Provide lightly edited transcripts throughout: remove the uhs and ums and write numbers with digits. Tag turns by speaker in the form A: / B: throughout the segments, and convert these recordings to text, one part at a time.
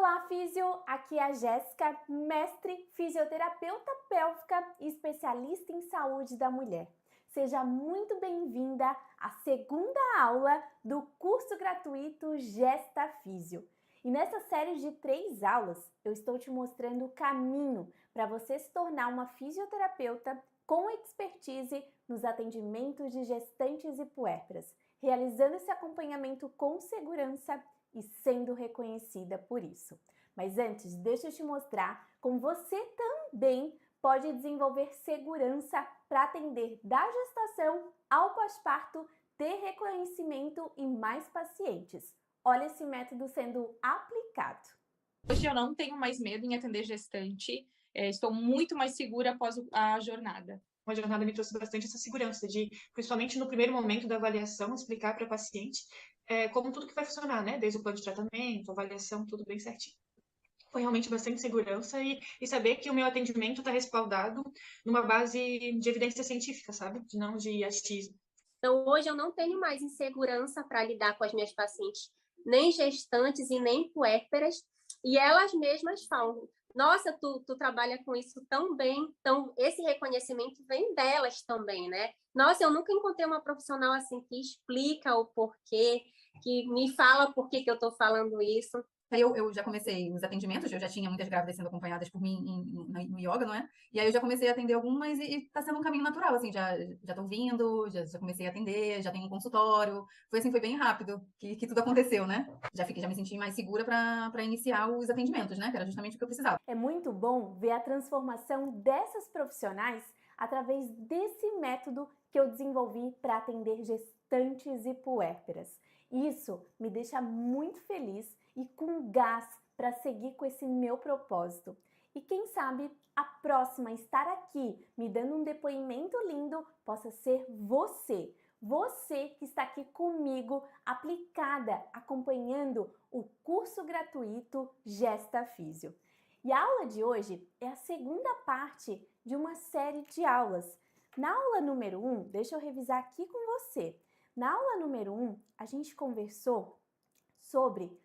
A: Olá, Físio! Aqui é a Jéssica, mestre fisioterapeuta pélvica e especialista em saúde da mulher. Seja muito bem-vinda à segunda aula do curso gratuito Gesta Físio. E nessa série de 3 aulas, eu estou te mostrando o caminho para você se tornar uma fisioterapeuta com expertise nos atendimentos de gestantes e puérperas, realizando esse acompanhamento com segurança e sendo reconhecida por isso. Mas antes, deixa eu te mostrar como você também pode desenvolver segurança para atender da gestação ao pós-parto, ter reconhecimento e mais pacientes. Olha esse método sendo aplicado.
B: Hoje eu não tenho mais medo em atender gestante, estou muito mais segura após a jornada.
C: A jornada me trouxe bastante essa segurança de, principalmente no primeiro momento da avaliação, explicar para a paciente como tudo que vai funcionar, né? Desde o plano de tratamento, avaliação, tudo bem certinho. Foi realmente bastante segurança e saber que o meu atendimento está respaldado numa base de evidência científica, sabe? Não de achismo.
D: Então, hoje eu não tenho mais insegurança para lidar com as minhas pacientes, nem gestantes e nem puérperas, e elas mesmas falam, nossa, tu trabalha com isso tão bem, então esse reconhecimento vem delas também, né? Nossa, eu nunca encontrei uma profissional assim que explica o porquê, que me fala por que eu estou falando isso.
E: Eu já comecei os atendimentos, eu já tinha muitas grávidas sendo acompanhadas por mim no yoga, não é? E aí eu já comecei a atender algumas e tá sendo um caminho natural, assim, já tô vindo, já comecei a atender, já tenho um consultório. Foi bem rápido que tudo aconteceu, né? Já me senti mais segura para iniciar os atendimentos, né? Que era justamente o que eu precisava.
A: É muito bom ver a transformação dessas profissionais através desse método que eu desenvolvi para atender gestantes e puérperas. Isso me deixa muito feliz e com gás para seguir com esse meu propósito. E quem sabe a próxima a estar aqui me dando um depoimento lindo possa ser você. Você que está aqui comigo, aplicada, acompanhando o curso gratuito Gesta Físio. E a aula de hoje é a segunda parte de uma série de aulas. Na aula número 1, deixa eu revisar aqui com você. Na aula número 1, a gente conversou sobre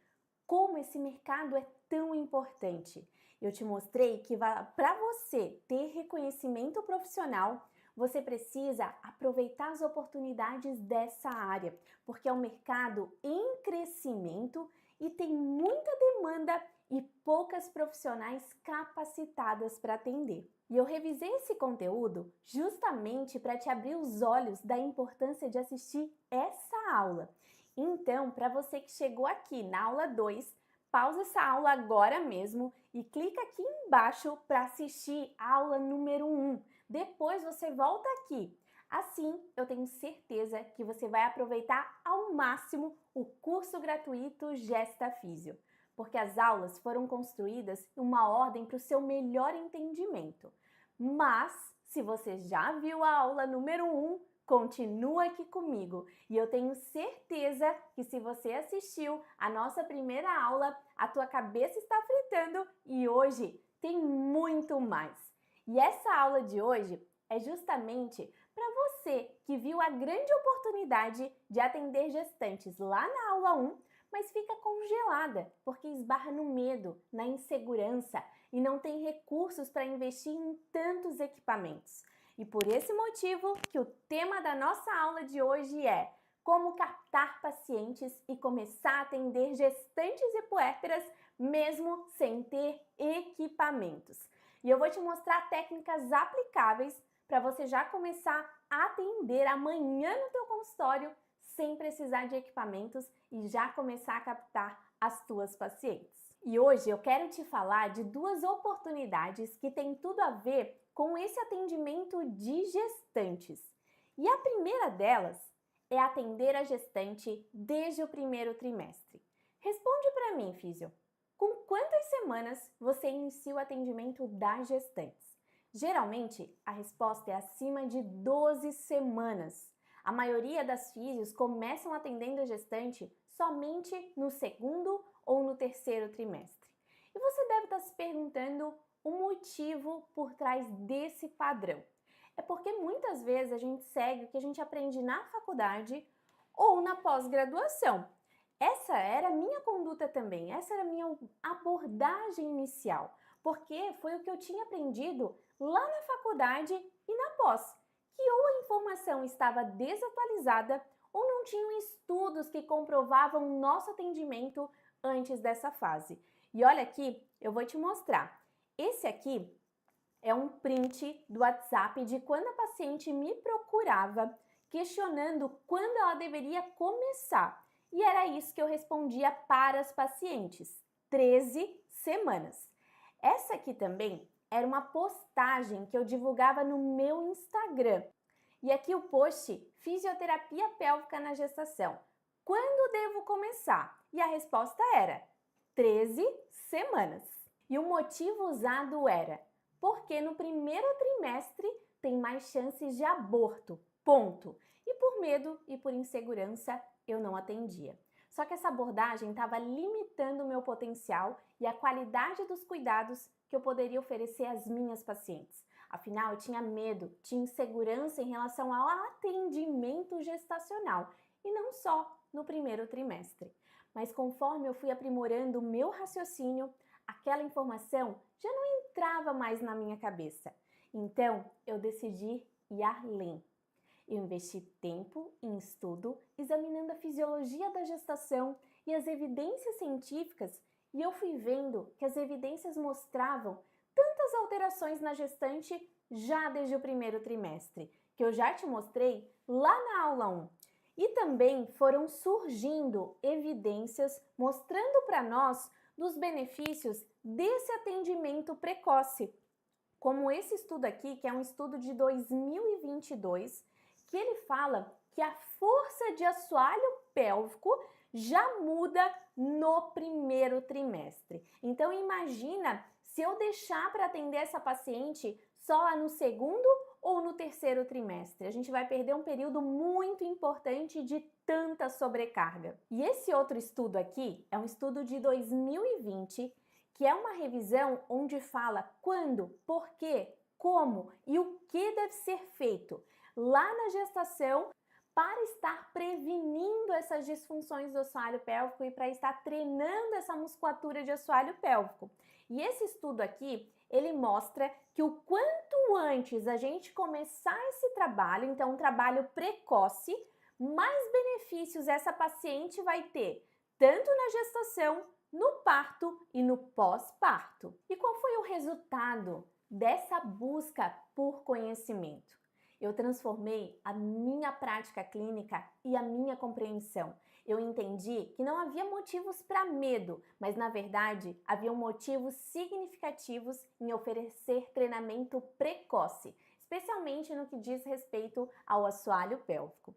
A: como esse mercado é tão importante. Eu te mostrei que para você ter reconhecimento profissional, você precisa aproveitar as oportunidades dessa área, porque é um mercado em crescimento e tem muita demanda e poucas profissionais capacitadas para atender. E eu revisei esse conteúdo justamente para te abrir os olhos da importância de assistir essa aula. Então, para você que chegou aqui na aula 2, pausa essa aula agora mesmo e clica aqui embaixo para assistir a aula número 1. Depois você volta aqui. Assim, eu tenho certeza que você vai aproveitar ao máximo o curso gratuito Gesta Físio, porque as aulas foram construídas em uma ordem para o seu melhor entendimento. Mas, se você já viu a aula número 1, continua aqui comigo e eu tenho certeza que se você assistiu a nossa primeira aula, a tua cabeça está fritando e hoje tem muito mais. E essa aula de hoje é justamente para você que viu a grande oportunidade de atender gestantes lá na aula 1, mas fica congelada porque esbarra no medo, na insegurança e não tem recursos para investir em tantos equipamentos. E por esse motivo que o tema da nossa aula de hoje é como captar pacientes e começar a atender gestantes e puérperas mesmo sem ter equipamentos. E eu vou te mostrar técnicas aplicáveis para você já começar a atender amanhã no teu consultório sem precisar de equipamentos e já começar a captar as tuas pacientes. E hoje eu quero te falar de 2 oportunidades que têm tudo a ver com esse atendimento de gestantes. E a primeira delas é atender a gestante desde o primeiro trimestre. Responde para mim, Físio, com quantas semanas você inicia o atendimento das gestantes? Geralmente, a resposta é acima de 12 semanas. A maioria das físios começam atendendo a gestante somente no segundo ou no terceiro trimestre. E você deve estar se perguntando o motivo por trás desse padrão. É porque muitas vezes a gente segue o que a gente aprende na faculdade ou na pós-graduação. Essa era a minha conduta também, essa era a minha abordagem inicial, porque foi o que eu tinha aprendido lá na faculdade e na pós, que ou a informação estava desatualizada ou não tinham estudos que comprovavam o nosso atendimento antes dessa fase. E olha aqui, eu vou te mostrar. Esse aqui é um print do WhatsApp de quando a paciente me procurava, questionando quando ela deveria começar. E era isso que eu respondia para as pacientes: 13 semanas. Essa aqui também era uma postagem que eu divulgava no meu Instagram. E aqui o post: fisioterapia pélvica na gestação. Quando devo começar? E a resposta era 13 semanas. E o motivo usado era: porque no primeiro trimestre tem mais chances de aborto, ponto. E por medo e por insegurança eu não atendia. Só que essa abordagem estava limitando o meu potencial e a qualidade dos cuidados que eu poderia oferecer às minhas pacientes. Afinal, eu tinha medo, tinha insegurança em relação ao atendimento gestacional e não só no primeiro trimestre. Mas conforme eu fui aprimorando o meu raciocínio, aquela informação já não entrava mais na minha cabeça. Então, eu decidi ir além. Eu investi tempo em estudo, examinando a fisiologia da gestação e as evidências científicas, e eu fui vendo que as evidências mostravam tantas alterações na gestante já desde o primeiro trimestre, que eu já te mostrei lá na aula 1. E também foram surgindo evidências mostrando para nós dos benefícios desse atendimento precoce, como esse estudo aqui, que é um estudo de 2022, que ele fala que a força de assoalho pélvico já muda no primeiro trimestre. Então imagina se eu deixar para atender essa paciente só lá no segundo ou no terceiro trimestre. A gente vai perder um período muito importante de tanta sobrecarga. E esse outro estudo aqui é um estudo de 2020, que é uma revisão onde fala quando, por quê, como e o que deve ser feito lá na gestação para estar prevenindo essas disfunções do assoalho pélvico e para estar treinando essa musculatura de assoalho pélvico. E esse estudo aqui, ele mostra que o quanto antes a gente começar esse trabalho, então um trabalho precoce, mais benefícios essa paciente vai ter, tanto na gestação, no parto e no pós-parto. E qual foi o resultado dessa busca por conhecimento? Eu transformei a minha prática clínica e a minha compreensão. Eu entendi que não havia motivos para medo, mas na verdade haviam motivos significativos em oferecer treinamento precoce, especialmente no que diz respeito ao assoalho pélvico.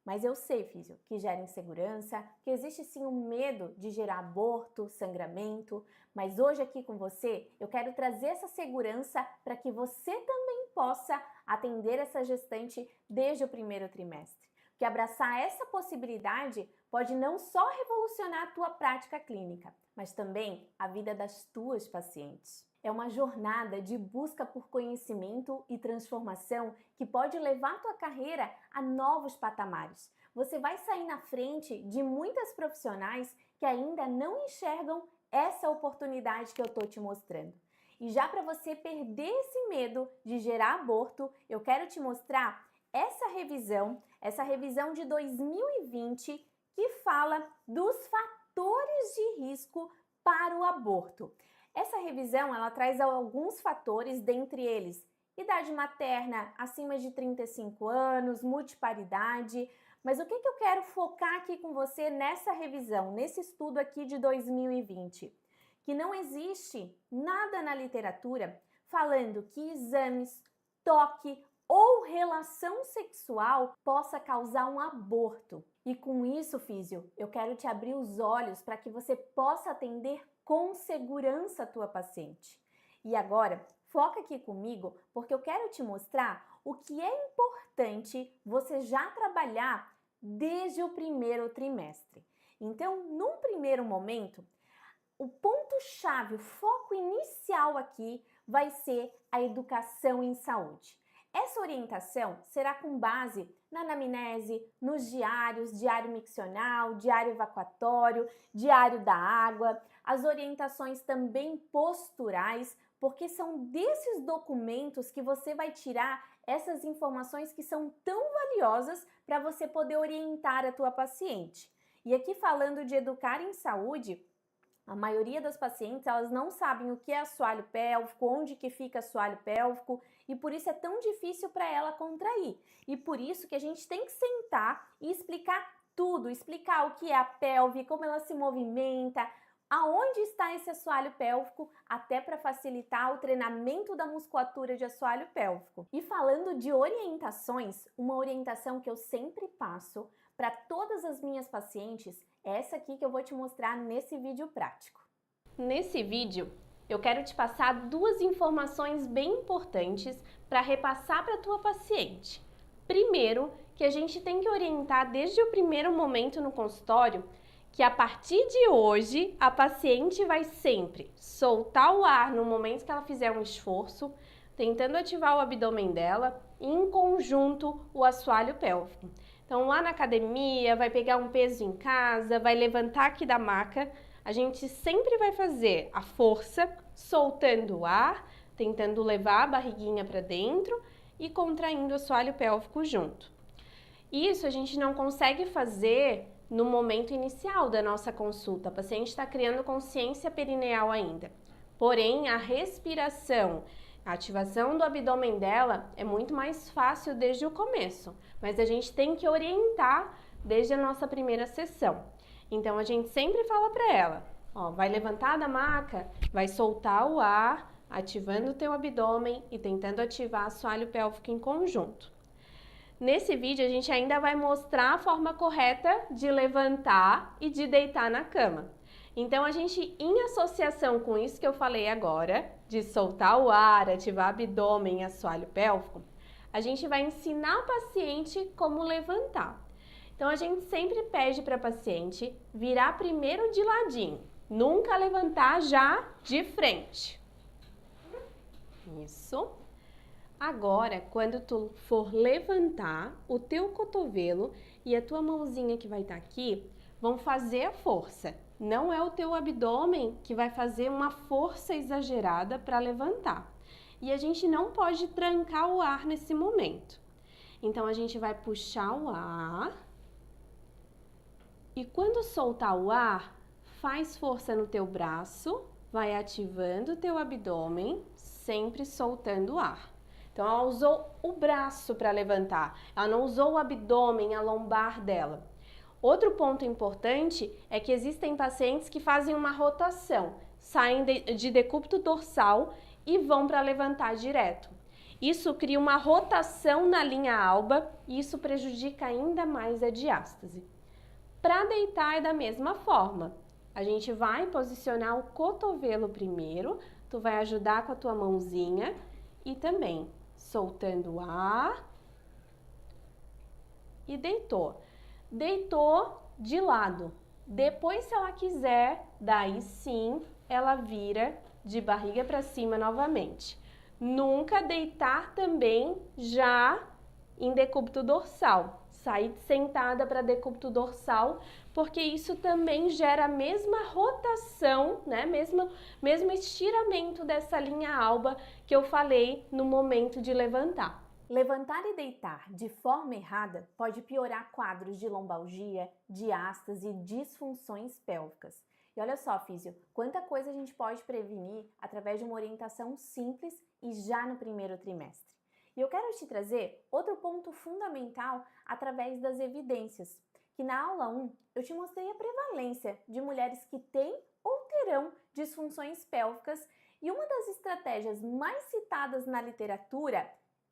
A: Mas eu sei, físio, que gera insegurança, que existe sim o medo de gerar aborto, sangramento, mas hoje aqui com você eu quero trazer essa segurança para que você também possa atender essa gestante desde o primeiro trimestre. Porque abraçar essa possibilidade pode não só revolucionar a tua prática clínica, mas também a vida das tuas pacientes. É uma jornada de busca por conhecimento e transformação que pode levar a tua carreira a novos patamares. Você vai sair na frente de muitas profissionais que ainda não enxergam essa oportunidade que eu estou te mostrando. E já para você perder esse medo de gerar aborto, eu quero te mostrar essa revisão de 2020 que fala dos fatores de risco para o aborto. Essa revisão, ela traz alguns fatores, dentre eles idade materna acima de 35 anos, multiparidade, mas o que eu quero focar aqui com você nessa revisão, nesse estudo aqui de 2020? Que não existe nada na literatura falando que exames, toque ou relação sexual possa causar um aborto. E com isso, físio, eu quero te abrir os olhos para que você possa atender com segurança a tua paciente. E agora, foca aqui comigo, porque eu quero te mostrar o que é importante você já trabalhar desde o primeiro trimestre. Então, num primeiro momento, o ponto-chave, o foco inicial aqui vai ser a educação em saúde. Essa orientação será com base na anamnese, nos diários, diário miccional, diário evacuatório, diário da água, as orientações também posturais, porque são desses documentos que você vai tirar essas informações que são tão valiosas para você poder orientar a tua paciente. E aqui falando de educar em saúde, a maioria das pacientes, elas não sabem o que é assoalho pélvico, onde que fica assoalho pélvico, e por isso é tão difícil para ela contrair. E por isso que a gente tem que sentar e explicar tudo, explicar o que é a pelve, como ela se movimenta, aonde está esse assoalho pélvico, até para facilitar o treinamento da musculatura de assoalho pélvico. E falando de orientações, uma orientação que eu sempre passo para todas as minhas pacientes é essa aqui que eu vou te mostrar nesse vídeo prático. Nesse vídeo, eu quero te passar duas informações bem importantes para repassar para a tua paciente. Primeiro, que a gente tem que orientar desde o primeiro momento no consultório que a partir de hoje a paciente vai sempre soltar o ar no momento que ela fizer um esforço, tentando ativar o abdômen dela e em conjunto o assoalho pélvico. Então lá na academia, vai pegar um peso em casa, vai levantar aqui da maca, a gente sempre vai fazer a força, soltando o ar, tentando levar a barriguinha para dentro e contraindo o assoalho pélvico junto. Isso a gente não consegue fazer no momento inicial da nossa consulta, a paciente está criando consciência perineal ainda. Porém, a respiração, a ativação do abdômen dela é muito mais fácil desde o começo, mas a gente tem que orientar desde a nossa primeira sessão. Então, a gente sempre fala para ela, ó, vai levantar da maca, vai soltar o ar, ativando o teu abdômen e tentando ativar o assoalho pélvico em conjunto. Nesse vídeo, a gente ainda vai mostrar a forma correta de levantar e de deitar na cama. Então, a gente, em associação com isso que eu falei agora, de soltar o ar, ativar abdômen e assoalho pélvico, a gente vai ensinar o paciente como levantar. Então, a gente sempre pede para a paciente virar primeiro de ladinho, nunca levantar já de frente. Isso. Agora, quando tu for levantar, o teu cotovelo e a tua mãozinha que vai estar aqui vão fazer a força. Não é o teu abdômen que vai fazer uma força exagerada para levantar. E a gente não pode trancar o ar nesse momento. Então, a gente vai puxar o ar. E quando soltar o ar, faz força no teu braço, vai ativando o teu abdômen, sempre soltando o ar. Então, ela usou o braço para levantar, ela não usou o abdômen, a lombar dela. Outro ponto importante é que existem pacientes que fazem uma rotação, saem de decúbito dorsal e vão para levantar direto. Isso cria uma rotação na linha alba e isso prejudica ainda mais a diástase. Para deitar é da mesma forma. A gente vai posicionar o cotovelo primeiro, tu vai ajudar com a tua mãozinha e também soltando o ar e deitou. Deitou de lado. Depois, se ela quiser, daí sim, ela vira de barriga para cima novamente. Nunca deitar também já em decúbito dorsal. Sair sentada para decúbito dorsal, porque isso também gera a mesma rotação, né? Mesmo estiramento dessa linha alba que eu falei no momento de levantar. Levantar e deitar de forma errada pode piorar quadros de lombalgia, diástase e disfunções pélvicas. E olha só, físio, quanta coisa a gente pode prevenir através de uma orientação simples e já no primeiro trimestre. E eu quero te trazer outro ponto fundamental através das evidências, que na aula 1 eu te mostrei a prevalência de mulheres que têm ou terão disfunções pélvicas e uma das estratégias mais citadas na literatura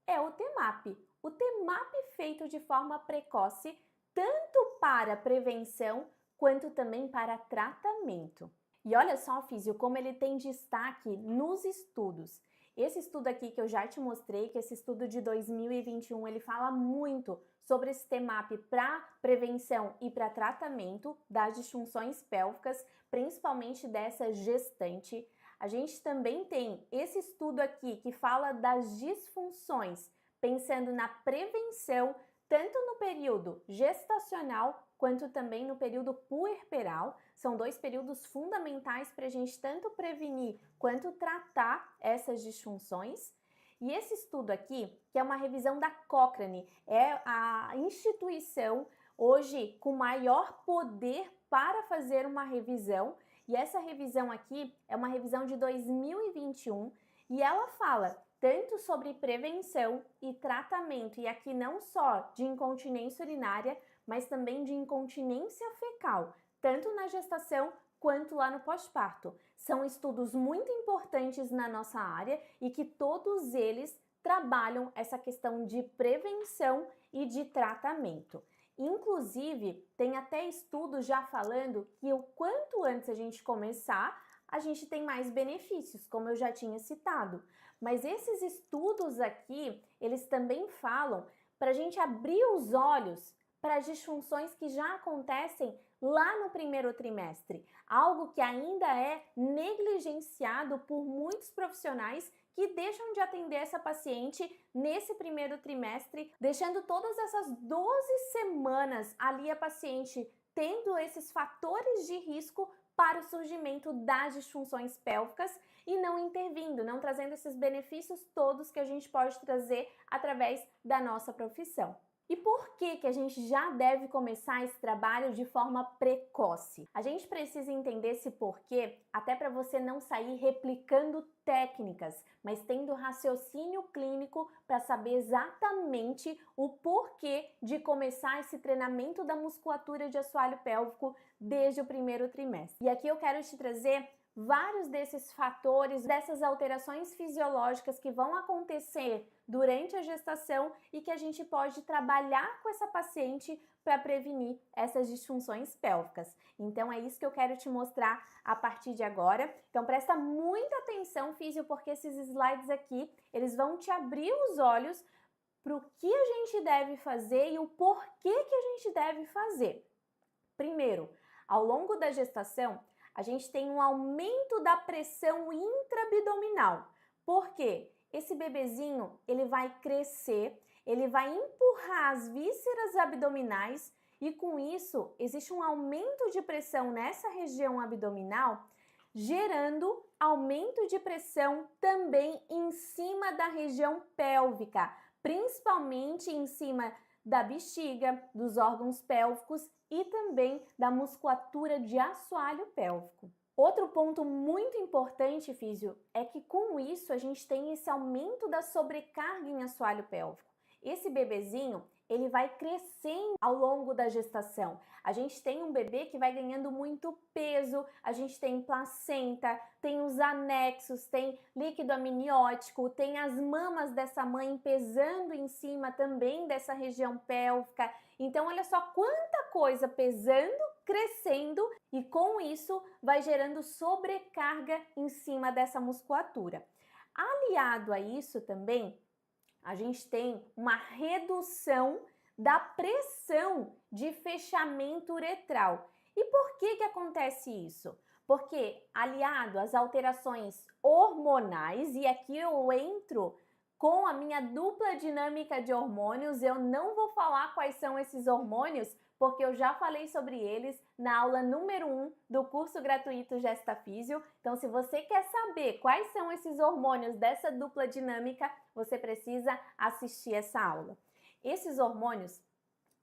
A: é o TMAP. O TMAP feito de forma precoce, tanto para prevenção quanto também para tratamento. E olha só, físio, como ele tem destaque nos estudos. Esse estudo aqui que eu já te mostrei, que esse estudo de 2021, ele fala muito sobre esse TMAP para prevenção e para tratamento das disfunções pélvicas, principalmente dessa gestante. A gente também tem esse estudo aqui que fala das disfunções, pensando na prevenção tanto no período gestacional quanto também no período puerperal. São 2 períodos fundamentais para a gente tanto prevenir quanto tratar essas disfunções. E esse estudo aqui, que é uma revisão da Cochrane, é a instituição hoje com maior poder para fazer uma revisão. E essa revisão aqui é uma revisão de 2021 e ela fala tanto sobre prevenção e tratamento, e aqui não só de incontinência urinária, mas também de incontinência fecal, tanto na gestação quanto lá no pós-parto. São estudos muito importantes na nossa área e que todos eles trabalham essa questão de prevenção e de tratamento. Inclusive, tem até estudos já falando que o quanto antes a gente começar, a gente tem mais benefícios, como eu já tinha citado. Mas esses estudos aqui, eles também falam para a gente abrir os olhos para as disfunções que já acontecem lá no primeiro trimestre, algo que ainda é negligenciado por muitos profissionais que deixam de atender essa paciente nesse primeiro trimestre, deixando todas essas 12 semanas ali a paciente tendo esses fatores de risco para o surgimento das disfunções pélvicas e não intervindo, não trazendo esses benefícios todos que a gente pode trazer através da nossa profissão. E por que a gente já deve começar esse trabalho de forma precoce? A gente precisa entender esse porquê, até para você não sair replicando técnicas, mas tendo raciocínio clínico para saber exatamente o porquê de começar esse treinamento da musculatura de assoalho pélvico desde o primeiro trimestre. E aqui eu quero te trazer vários desses fatores, dessas alterações fisiológicas que vão acontecer durante a gestação e que a gente pode trabalhar com essa paciente para prevenir essas disfunções pélvicas. Então é isso que eu quero te mostrar a partir de agora. Então presta muita atenção, físio, porque esses slides aqui, eles vão te abrir os olhos para o que a gente deve fazer e o porquê que a gente deve fazer. Primeiro, ao longo da gestação, a gente tem um aumento da pressão intraabdominal. Por quê? Esse bebezinho, ele vai crescer, ele vai empurrar as vísceras abdominais e com isso existe um aumento de pressão nessa região abdominal, gerando aumento de pressão também em cima da região pélvica, principalmente em cima da bexiga, dos órgãos pélvicos e também da musculatura de assoalho pélvico. Outro ponto muito importante, físio, é que com isso a gente tem esse aumento da sobrecarga em assoalho pélvico. Esse bebezinho, ele vai crescendo ao longo da gestação. A gente tem um bebê que vai ganhando muito peso, a gente tem placenta, tem os anexos, tem líquido amniótico, tem as mamas dessa mãe pesando em cima também dessa região pélvica. Então, olha só quanta coisa pesando, crescendo e com isso vai gerando sobrecarga em cima dessa musculatura. Aliado a isso também, a gente tem uma redução da pressão de fechamento uretral. E por que acontece isso? Porque aliado às alterações hormonais, e aqui eu entro com a minha dupla dinâmica de hormônios, eu não vou falar quais são esses hormônios, porque eu já falei sobre eles na aula número 1 do curso gratuito Gesta Físio. Então, se você quer saber quais são esses hormônios dessa dupla dinâmica, você precisa assistir essa aula. Esses hormônios,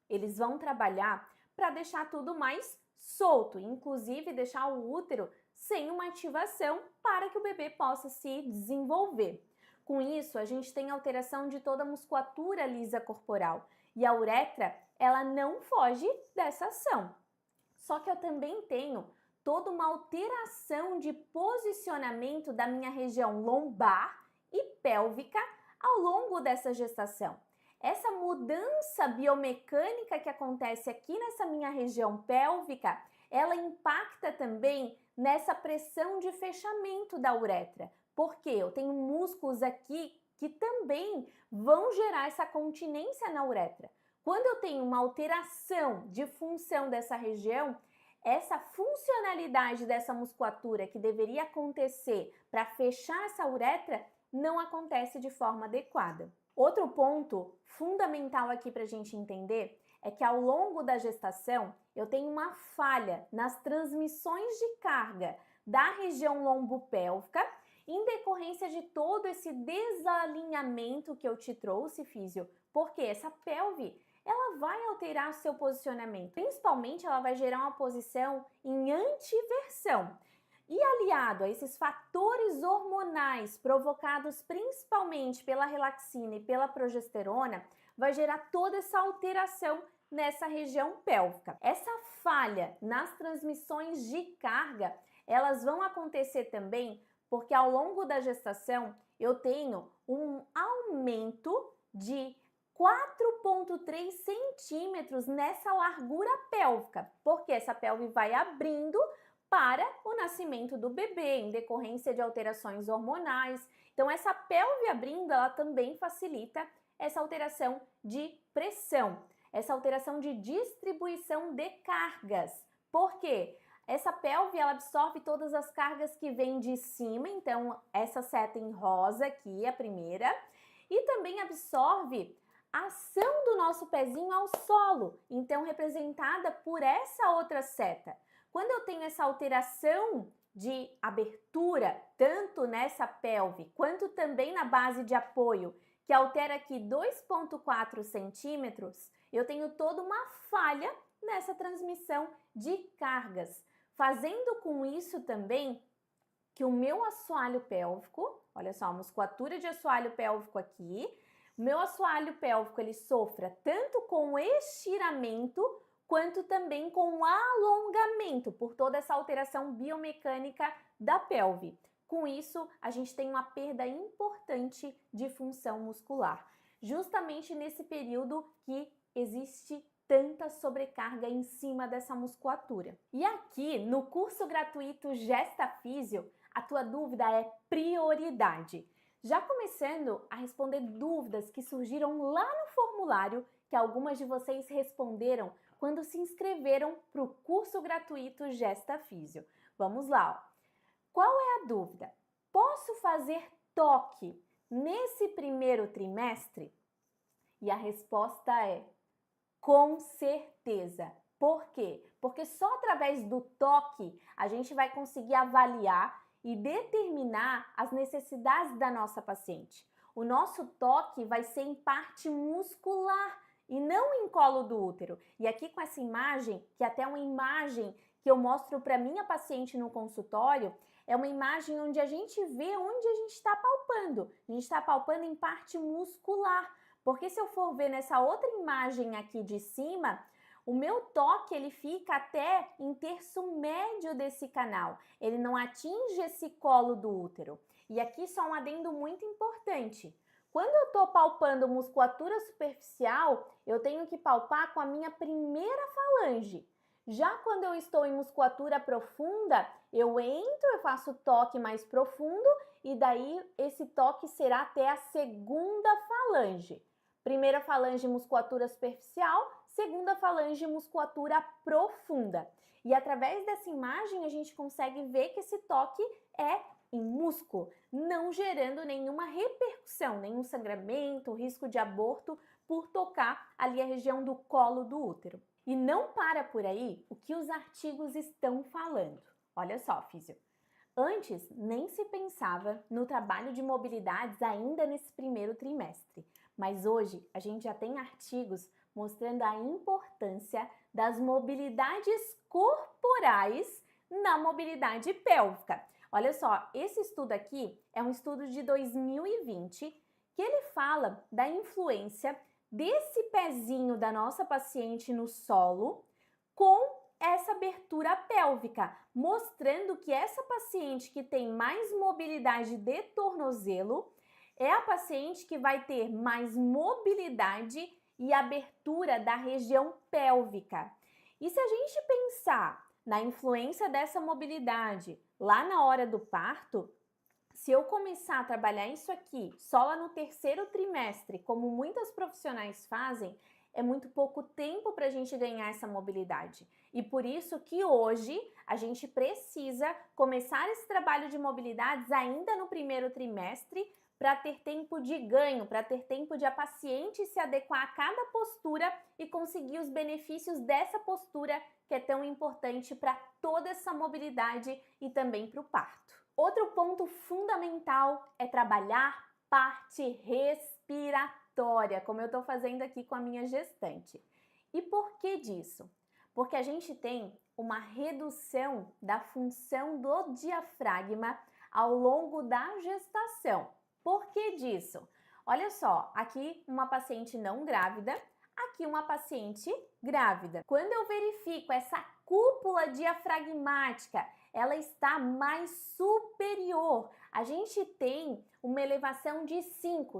A: eles vão trabalhar para deixar tudo mais solto, inclusive deixar o útero sem uma ativação para que o bebê possa se desenvolver. Com isso, a gente tem alteração de toda a musculatura lisa corporal e a uretra, ela não foge dessa ação. Só que eu também tenho toda uma alteração de posicionamento da minha região lombar e pélvica ao longo dessa gestação. Essa mudança biomecânica que acontece aqui nessa minha região pélvica, ela impacta também nessa pressão de fechamento da uretra, porque eu tenho músculos aqui que também vão gerar essa continência na uretra. Quando eu tenho uma alteração de função dessa região, essa funcionalidade dessa musculatura que deveria acontecer para fechar essa uretra não acontece de forma adequada. Outro ponto fundamental aqui para a gente entender é que ao longo da gestação eu tenho uma falha nas transmissões de carga da região lombopélvica em decorrência de todo esse desalinhamento que eu te trouxe, físio, porque essa pelve ela vai alterar seu posicionamento, principalmente ela vai gerar uma posição em antiversão. E aliado a esses fatores hormonais provocados principalmente pela relaxina e pela progesterona, vai gerar toda essa alteração nessa região pélvica. Essa falha nas transmissões de carga, elas vão acontecer também porque ao longo da gestação eu tenho um aumento de 4,3 centímetros nessa largura pélvica, porque essa pelve vai abrindo para o nascimento do bebê, em decorrência de alterações hormonais. Então, essa pelve abrindo, ela também facilita essa alteração de pressão, essa alteração de distribuição de cargas. Por quê? Essa pelve, ela absorve todas as cargas que vêm de cima, então essa seta em rosa aqui, a primeira, e também absorve a ação do nosso pezinho ao solo, então representada por essa outra seta. Quando eu tenho essa alteração de abertura, tanto nessa pelve quanto também na base de apoio, que altera aqui 2,4 centímetros, eu tenho toda uma falha nessa transmissão de cargas, fazendo com isso também que o meu assoalho pélvico, olha só, a musculatura de assoalho pélvico aqui, o meu assoalho pélvico ele sofra tanto com estiramento quanto também com alongamento, por toda essa alteração biomecânica da pelve. Com isso, a gente tem uma perda importante de função muscular, justamente nesse período que existe tanta sobrecarga em cima dessa musculatura. E aqui, no curso gratuito Gesta Físio, a tua dúvida é prioridade. Já começando a responder dúvidas que surgiram lá no formulário que algumas de vocês responderam quando se inscreveram para o curso gratuito Gesta Físio. Vamos lá, ó. Qual é a dúvida? Posso fazer toque nesse primeiro trimestre? E a resposta é com certeza. Por quê? Porque só através do toque a gente vai conseguir avaliar e determinar as necessidades da nossa paciente. O nosso toque vai ser em parte muscular e não em colo do útero. E aqui com essa imagem, que até é uma imagem que eu mostro para minha paciente no consultório, é uma imagem onde a gente vê onde a gente está palpando. A gente está palpando em parte muscular. Porque se eu for ver nessa outra imagem aqui de cima, o meu toque ele fica até em terço médio desse canal. Ele não atinge esse colo do útero. E aqui só um adendo muito importante. Quando eu estou palpando musculatura superficial, eu tenho que palpar com a minha primeira falange. Já quando eu estou em musculatura profunda, eu entro, eu faço toque mais profundo e daí esse toque será até a segunda falange. Primeira falange, musculatura superficial, segunda falange, musculatura profunda. E através dessa imagem a gente consegue ver que esse toque é em músculo, não gerando nenhuma repercussão, nenhum sangramento, risco de aborto por tocar ali a região do colo do útero. E não para por aí o que os artigos estão falando. Olha só, físio. Antes, nem se pensava no trabalho de mobilidades ainda nesse primeiro trimestre. Mas hoje a gente já tem artigos mostrando a importância das mobilidades corporais na mobilidade pélvica. Olha só, esse estudo aqui é um estudo de 2020 que ele fala da influência desse pezinho da nossa paciente no solo com essa abertura pélvica, mostrando que essa paciente que tem mais mobilidade de tornozelo é a paciente que vai ter mais mobilidade e abertura da região pélvica. E se a gente pensar na influência dessa mobilidade lá na hora do parto, se eu começar a trabalhar isso aqui só lá no terceiro trimestre, como muitas profissionais fazem, é muito pouco tempo para a gente ganhar essa mobilidade. E por isso que hoje a gente precisa começar esse trabalho de mobilidades ainda no primeiro trimestre para ter tempo de ganho, para ter tempo de a paciente se adequar a cada postura e conseguir os benefícios dessa postura que é tão importante para toda essa mobilidade e também para o parto. Outro ponto fundamental é trabalhar parte respiratória, como eu estou fazendo aqui com a minha gestante. E por que disso? Porque a gente tem uma redução da função do diafragma ao longo da gestação. Por que disso? Olha só, aqui uma paciente não grávida, aqui uma paciente grávida. Quando eu verifico essa cúpula diafragmática, ela está mais superior. A gente tem uma elevação de 5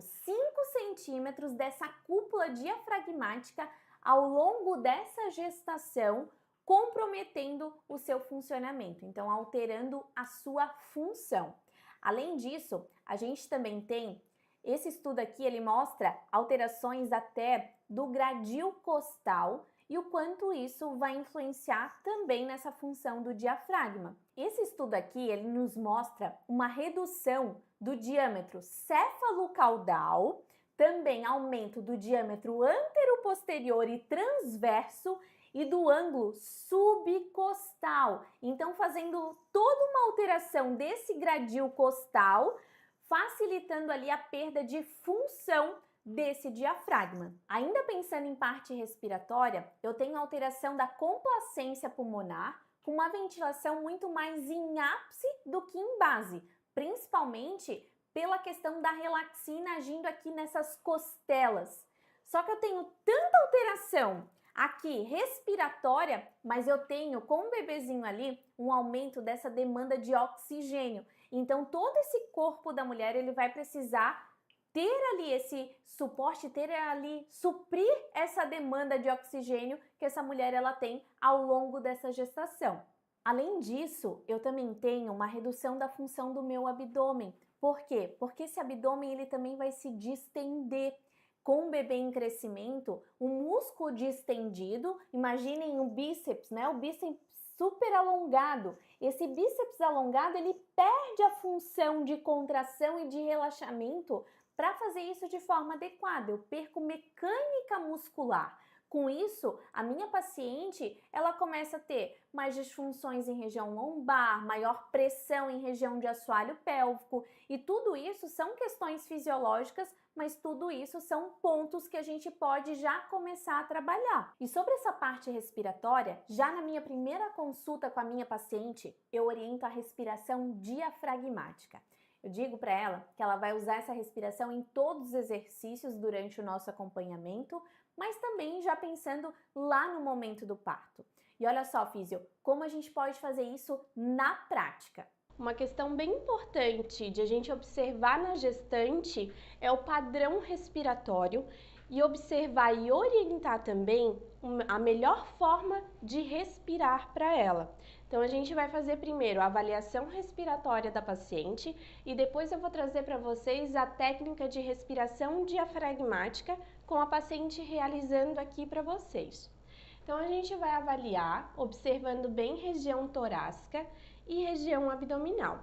A: centímetros dessa cúpula diafragmática ao longo dessa gestação, comprometendo o seu funcionamento, então alterando a sua função. Além disso, a gente também tem, esse estudo aqui, ele mostra alterações até do gradil costal e o quanto isso vai influenciar também nessa função do diafragma. Esse estudo aqui, ele nos mostra uma redução do diâmetro céfalo-caudal, também aumento do diâmetro antero-posterior e transverso e do ângulo subcostal. Então, fazendo toda uma alteração desse gradil costal, facilitando ali a perda de função desse diafragma. Ainda pensando em parte respiratória, eu tenho alteração da complacência pulmonar com uma ventilação muito mais em ápice do que em base, principalmente pela questão da relaxina agindo aqui nessas costelas. Só que eu tenho tanta alteração aqui respiratória, mas eu tenho com o bebezinho ali um aumento dessa demanda de oxigênio. Então todo esse corpo da mulher ele vai precisar ter ali esse suporte, ter ali suprir essa demanda de oxigênio que essa mulher ela tem ao longo dessa gestação. Além disso, eu também tenho uma redução da função do meu abdômen. Por quê? Porque esse abdômen ele também vai se distender. Com o bebê em crescimento, o músculo distendido, imaginem o bíceps, né? O bíceps super alongado. Esse bíceps alongado, ele perde a função de contração e de relaxamento para fazer isso de forma adequada. Eu perco mecânica muscular. Com isso, a minha paciente, ela começa a ter mais disfunções em região lombar, maior pressão em região de assoalho pélvico, e tudo isso são questões fisiológicas, mas tudo isso são pontos que a gente pode já começar a trabalhar. E sobre essa parte respiratória, já na minha primeira consulta com a minha paciente, eu oriento a respiração diafragmática. Eu digo para ela que ela vai usar essa respiração em todos os exercícios durante o nosso acompanhamento, mas também já pensando lá no momento do parto. E olha só, físio, como a gente pode fazer isso na prática. Uma questão bem importante de a gente observar na gestante é o padrão respiratório e observar e orientar também a melhor forma de respirar para ela. Então, a gente vai fazer primeiro a avaliação respiratória da paciente e depois eu vou trazer para vocês a técnica de respiração diafragmática com a paciente realizando aqui para vocês. Então, a gente vai avaliar observando bem região torácica e região abdominal.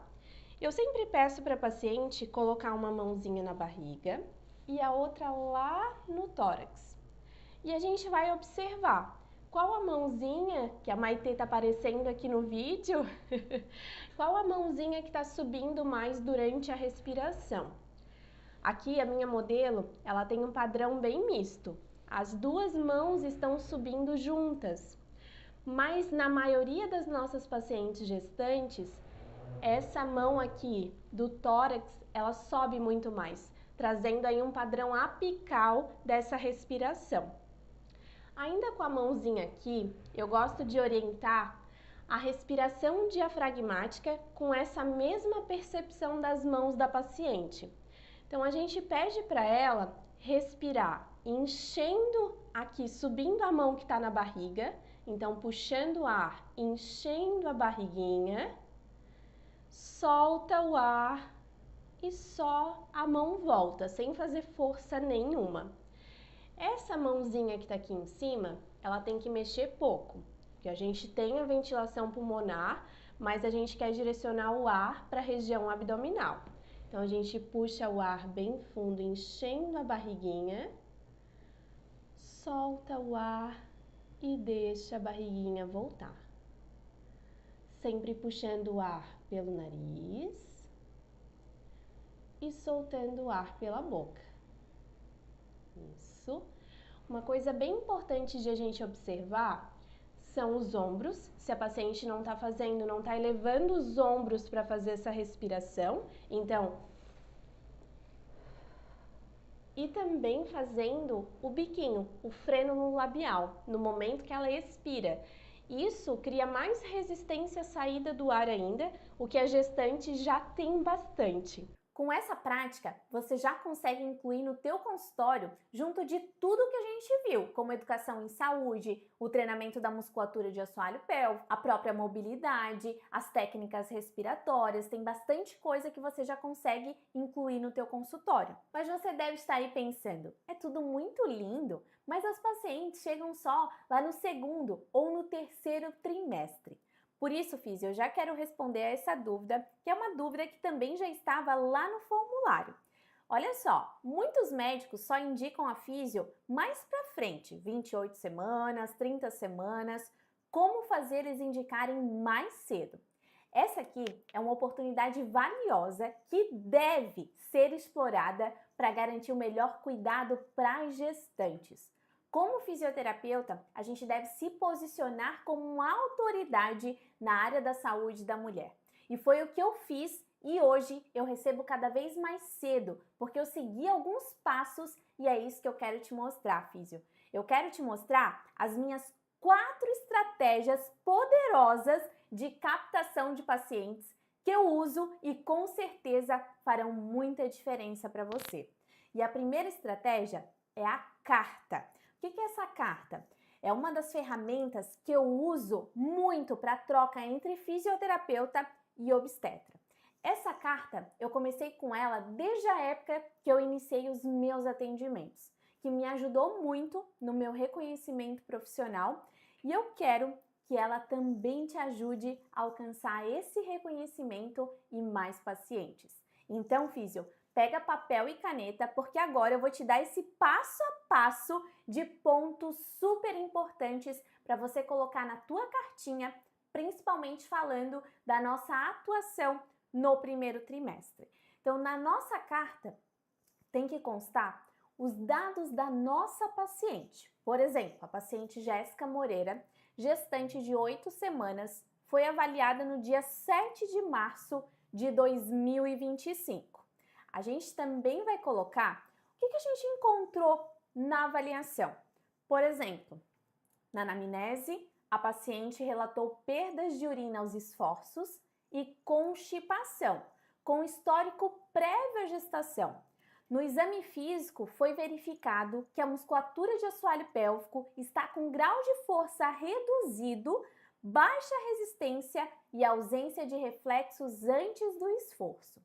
A: Eu sempre peço para a paciente colocar uma mãozinha na barriga e a outra lá no tórax. E a gente vai observar qual a mãozinha, que a Maitê está aparecendo aqui no vídeo, qual a mãozinha que está subindo mais durante a respiração. Aqui a minha modelo, ela tem um padrão bem misto. As duas mãos estão subindo juntas, mas na maioria das nossas pacientes gestantes, essa mão aqui do tórax, ela sobe muito mais, trazendo aí um padrão apical dessa respiração. Ainda com a mãozinha aqui, eu gosto de orientar a respiração diafragmática com essa mesma percepção das mãos da paciente. Então, a gente pede para ela respirar, enchendo aqui, subindo a mão que está na barriga. Então, puxando o ar, enchendo a barriguinha, solta o ar e só a mão volta, sem fazer força nenhuma. Essa mãozinha que tá aqui em cima, ela tem que mexer pouco, porque porque a gente tem a ventilação pulmonar, mas a gente quer direcionar o ar para a região abdominal. Então, a gente puxa o ar bem fundo, enchendo a barriguinha, solta o ar e deixa a barriguinha voltar. Sempre puxando o ar pelo nariz e soltando o ar pela boca. Isso. Uma coisa bem importante de a gente observar são os ombros. Se a paciente não está fazendo, não está elevando os ombros para fazer essa respiração, então, e também fazendo o biquinho, o freno no labial, no momento que ela expira. Isso cria mais resistência à saída do ar ainda, o que a gestante já tem bastante. Com essa prática, você já consegue incluir no teu consultório, junto de tudo que a gente viu, como educação em saúde, o treinamento da musculatura de assoalho pélvico, a própria mobilidade, as técnicas respiratórias, tem bastante coisa que você já consegue incluir no teu consultório. Mas você deve estar aí pensando, é tudo muito lindo, mas as pacientes chegam só lá no segundo ou no terceiro trimestre. Por isso, Físio, eu já quero responder a essa dúvida, que é uma dúvida que também já estava lá no formulário. Olha só, muitos médicos só indicam a físio mais para frente, 28 semanas, 30 semanas, como fazer eles indicarem mais cedo. Essa aqui é uma oportunidade valiosa que deve ser explorada para garantir o melhor cuidado para as gestantes. Como fisioterapeuta, a gente deve se posicionar como uma autoridade na área da saúde da mulher. E foi o que eu fiz e hoje eu recebo cada vez mais cedo, porque eu segui alguns passos e é isso que eu quero te mostrar, Físio. Eu quero te mostrar as minhas 4 estratégias poderosas de captação de pacientes que eu uso e com certeza farão muita diferença para você. E a primeira estratégia é a carta. O que é essa carta? É uma das ferramentas que eu uso muito para troca entre fisioterapeuta e obstetra. Essa carta, eu comecei com ela desde a época que eu iniciei os meus atendimentos, que me ajudou muito no meu reconhecimento profissional e eu quero que ela também te ajude a alcançar esse reconhecimento e mais pacientes. Então, Físio, pega papel e caneta, porque agora eu vou te dar esse passo a passo de pontos super importantes para você colocar na tua cartinha, principalmente falando da nossa atuação no primeiro trimestre. Então, na nossa carta tem que constar os dados da nossa paciente. Por exemplo, a paciente Jéssica Moreira, gestante de 8 semanas, foi avaliada no dia 7 de março de 2025. A gente também vai colocar o que a gente encontrou na avaliação. Por exemplo, na anamnese, a paciente relatou perdas de urina aos esforços e constipação, com histórico prévio à gestação. No exame físico, foi verificado que a musculatura de assoalho pélvico está com grau de força reduzido, baixa resistência e ausência de reflexos antes do esforço.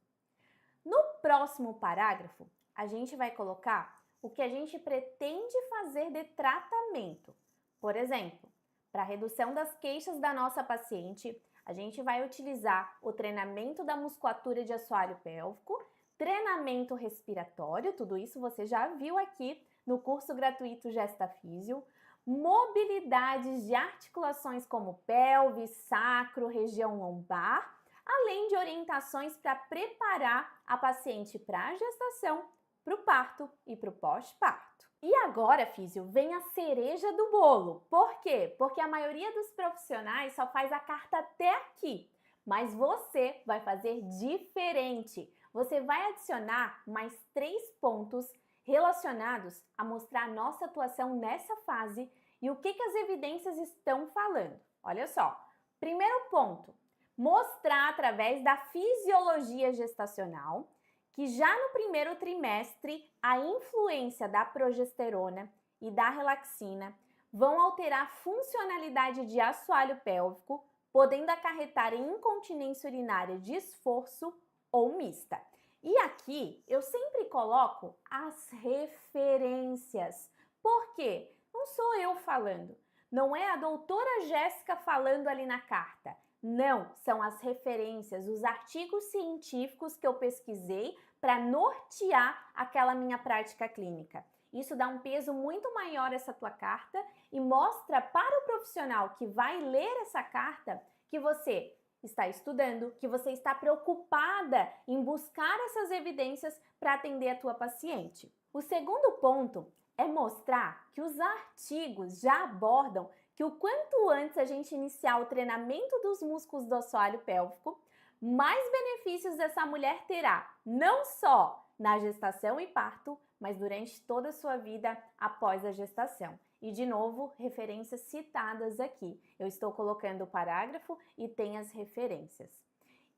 A: No próximo parágrafo, a gente vai colocar o que a gente pretende fazer de tratamento. Por exemplo, para a redução das queixas da nossa paciente, a gente vai utilizar o treinamento da musculatura de assoalho pélvico, treinamento respiratório, tudo isso você já viu aqui no curso gratuito Gesta Físio, mobilidades de articulações como pelve, sacro, região lombar, além de orientações para preparar a paciente para a gestação, para o parto e para o pós-parto. E agora, Físio, vem a cereja do bolo. Por quê? Porque a maioria dos profissionais só faz a carta até aqui, mas você vai fazer diferente. Você vai adicionar mais 3 pontos relacionados a mostrar a nossa atuação nessa fase e o que as evidências estão falando. Olha só, primeiro ponto, mostrar através da fisiologia gestacional que já no primeiro trimestre a influência da progesterona e da relaxina vão alterar a funcionalidade de assoalho pélvico, podendo acarretar em incontinência urinária de esforço ou mista. E aqui eu sempre coloco as referências. Por quê? Não sou eu falando. Não é a doutora Jéssica falando ali na carta. Não, são as referências, os artigos científicos que eu pesquisei para nortear aquela minha prática clínica. Isso dá um peso muito maior a essa tua carta e mostra para o profissional que vai ler essa carta que você está estudando, que você está preocupada em buscar essas evidências para atender a tua paciente. O segundo ponto é mostrar que os artigos já abordam que o quanto antes a gente iniciar o treinamento dos músculos do assoalho pélvico, mais benefícios essa mulher terá, não só na gestação e parto, mas durante toda a sua vida após a gestação. E, de novo, referências citadas aqui. Eu estou colocando o parágrafo e tem as referências.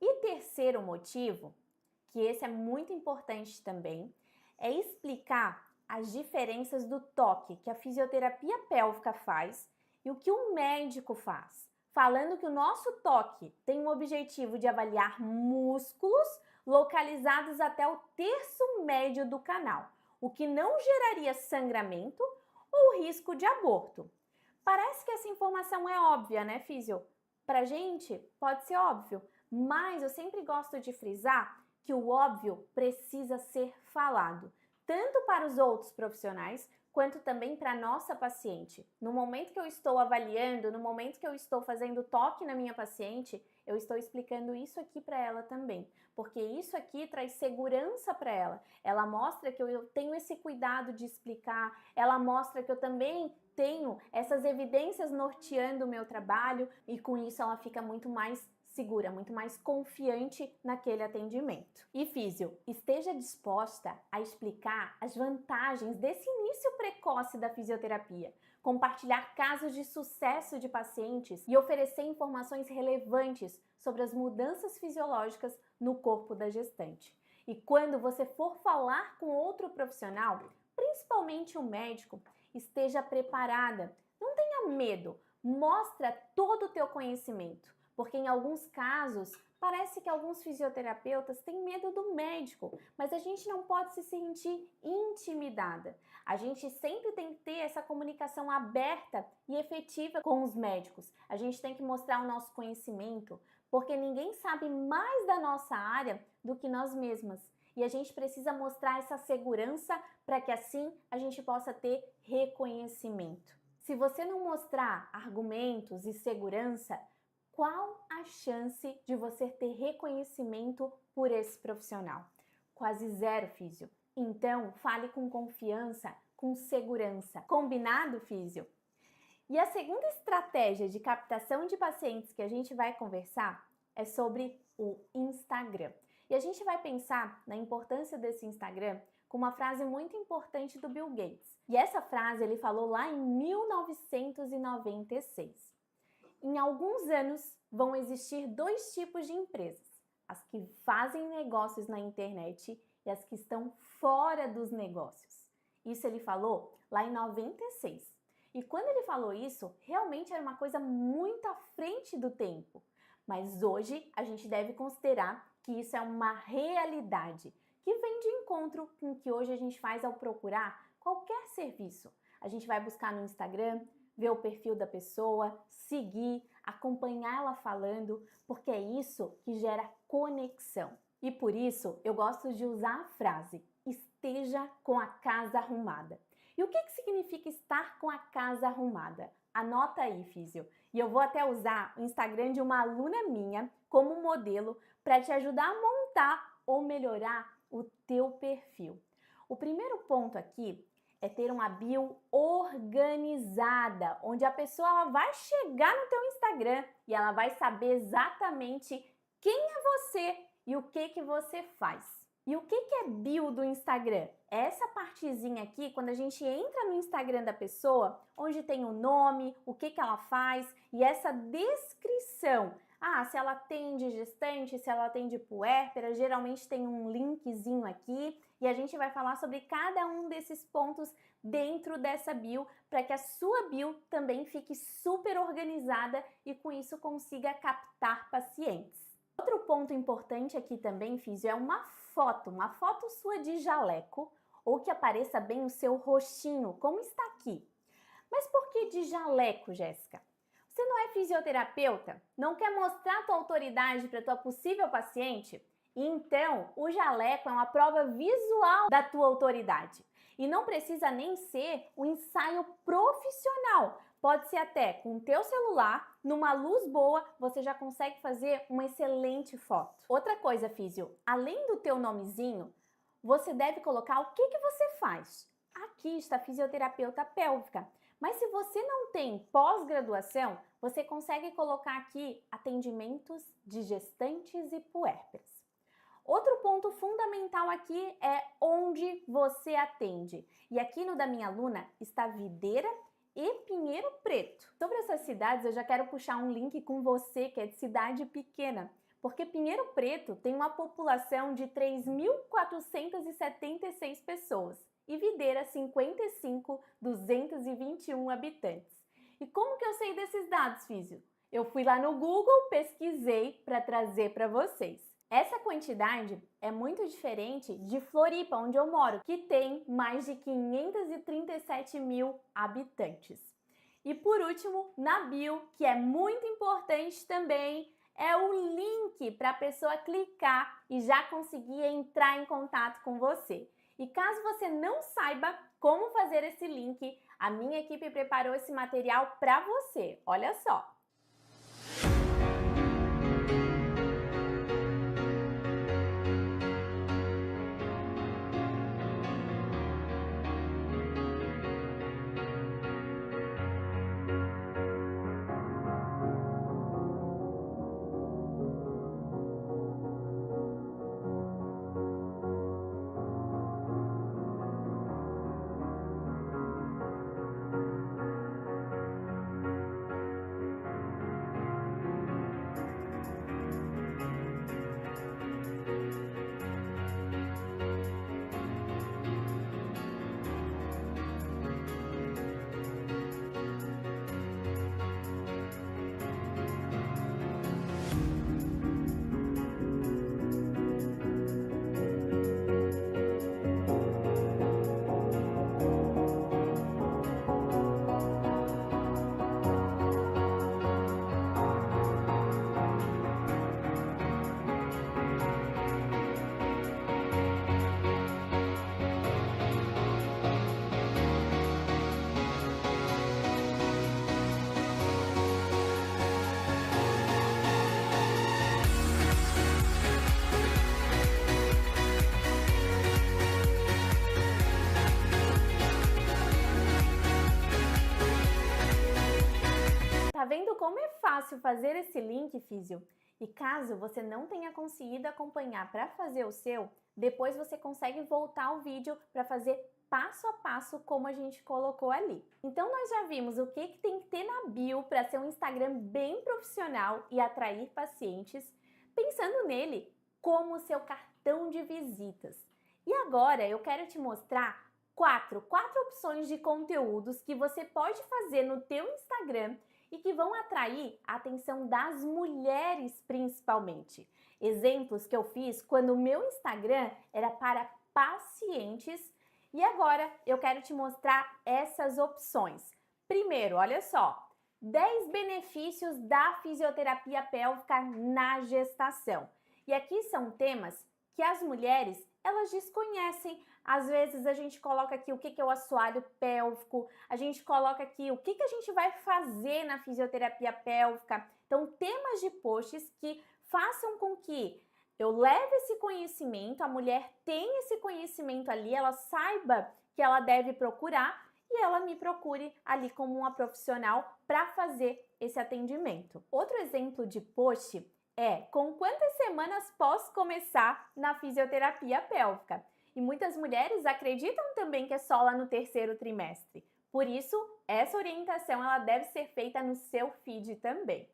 A: E terceiro motivo, que esse é muito importante também, é explicar as diferenças do toque que a fisioterapia pélvica faz e o que o médico faz. Falando que o nosso toque tem o objetivo de avaliar músculos localizados até o terço médio do canal, o que não geraria sangramento ou risco de aborto. Parece que essa informação é óbvia, né, físio? Pra gente, pode ser óbvio, mas eu sempre gosto de frisar que o óbvio precisa ser falado, tanto para os outros profissionais, quanto também para a nossa paciente. No momento que eu estou avaliando, no momento que eu estou fazendo toque na minha paciente, eu estou explicando isso aqui para ela também, porque isso aqui traz segurança para ela. Ela mostra que eu tenho esse cuidado de explicar, ela mostra que eu também tenho essas evidências norteando o meu trabalho e com isso ela fica muito mais segura, muito mais confiante naquele atendimento. E físio, esteja disposta a explicar as vantagens desse início precoce da fisioterapia, compartilhar casos de sucesso de pacientes e oferecer informações relevantes sobre as mudanças fisiológicas no corpo da gestante. E quando você for falar com outro profissional, principalmente um médico, esteja preparada. Não tenha medo, mostra todo o teu conhecimento. Porque em alguns casos, parece que alguns fisioterapeutas têm medo do médico, mas a gente não pode se sentir intimidada. A gente sempre tem que ter essa comunicação aberta e efetiva com os médicos. A gente tem que mostrar o nosso conhecimento, porque ninguém sabe mais da nossa área do que nós mesmas. E a gente precisa mostrar essa segurança para que assim a gente possa ter reconhecimento. Se você não mostrar argumentos e segurança, qual a chance de você ter reconhecimento por esse profissional? Quase zero, físio. Então, fale com confiança, com segurança. Combinado, físio? E a segunda estratégia de captação de pacientes que a gente vai conversar é sobre o Instagram. E a gente vai pensar na importância desse Instagram com uma frase muito importante do Bill Gates. E essa frase ele falou lá em 1996. Em alguns anos, vão existir dois tipos de empresas: as que fazem negócios na internet e as que estão fora dos negócios. Isso ele falou lá em 96. E quando ele falou isso, realmente era uma coisa muito à frente do tempo. Mas hoje a gente deve considerar que isso é uma realidade, que vem de encontro com o que hoje a gente faz ao procurar qualquer serviço. A gente vai buscar no Instagram, ver o perfil da pessoa, seguir, acompanhar ela falando, porque é isso que gera conexão. E por isso eu gosto de usar a frase: esteja com a casa arrumada. E o que significa estar com a casa arrumada? Anota aí, físio. E eu vou até usar o Instagram de uma aluna minha como modelo para te ajudar a montar ou melhorar o teu perfil. O primeiro ponto aqui é ter uma bio organizada, onde a pessoa ela vai chegar no teu Instagram e ela vai saber exatamente quem é você e o que você faz. E o que é bio do Instagram? É essa partezinha aqui, quando a gente entra no Instagram da pessoa, onde tem o nome, o que ela faz e essa descrição. Se ela atende gestante, se ela atende puérpera, geralmente tem um linkzinho aqui e a gente vai falar sobre cada um desses pontos dentro dessa bio para que a sua bio também fique super organizada e com isso consiga captar pacientes. Outro ponto importante aqui também, físio, é uma foto sua de jaleco ou que apareça bem o seu rostinho, como está aqui. Mas por que de jaleco, Jéssica? Você não é fisioterapeuta? Não quer mostrar tua autoridade para tua possível paciente? Então, o jaleco é uma prova visual da tua autoridade. E não precisa nem ser um ensaio profissional. Pode ser até com o teu celular, numa luz boa, você já consegue fazer uma excelente foto. Outra coisa, físio, além do teu nomezinho, você deve colocar o que você faz. Aqui está fisioterapeuta pélvica. Mas se você não tem pós-graduação, você consegue colocar aqui atendimentos de gestantes e puérperas. Outro ponto fundamental aqui é onde você atende. E aqui no da minha aluna está Videira e Pinheiro Preto. Sobre essas cidades, eu já quero puxar um link com você que é de cidade pequena, porque Pinheiro Preto tem uma população de 3.476 pessoas e Videira 55.221 habitantes. E como que eu sei desses dados, físio? Eu fui lá no Google, pesquisei para trazer para vocês. Essa quantidade é muito diferente de Floripa, onde eu moro, que tem mais de 537 mil habitantes. E por último, na bio, que é muito importante também, é o link para a pessoa clicar e já conseguir entrar em contato com você. E caso você não saiba como fazer esse link, a minha equipe preparou esse material para você. Olha só! Tá vendo como é fácil fazer esse link, físio? E caso você não tenha conseguido acompanhar para fazer o seu, depois você consegue voltar ao vídeo para fazer passo a passo como a gente colocou ali. Então nós já vimos o que tem que ter na bio para ser um Instagram bem profissional e atrair pacientes, pensando nele como o seu cartão de visitas. E agora eu quero te mostrar quatro opções de conteúdos que você pode fazer no teu Instagram e que vão atrair a atenção das mulheres principalmente. Exemplos que eu fiz quando o meu Instagram era para pacientes e agora eu quero te mostrar essas opções. Primeiro, olha só, 10 benefícios da fisioterapia pélvica na gestação. E aqui são temas que as mulheres, elas desconhecem. Às vezes a gente coloca aqui o que é o assoalho pélvico, a gente coloca aqui o que a gente vai fazer na fisioterapia pélvica. Então, temas de posts que façam com que eu leve esse conhecimento, a mulher tenha esse conhecimento ali, ela saiba que ela deve procurar e ela me procure ali como uma profissional para fazer esse atendimento. Outro exemplo de post é com quantas semanas posso começar na fisioterapia pélvica? E muitas mulheres acreditam também que é só lá no 3º trimestre. Por isso, essa orientação ela deve ser feita no seu feed também.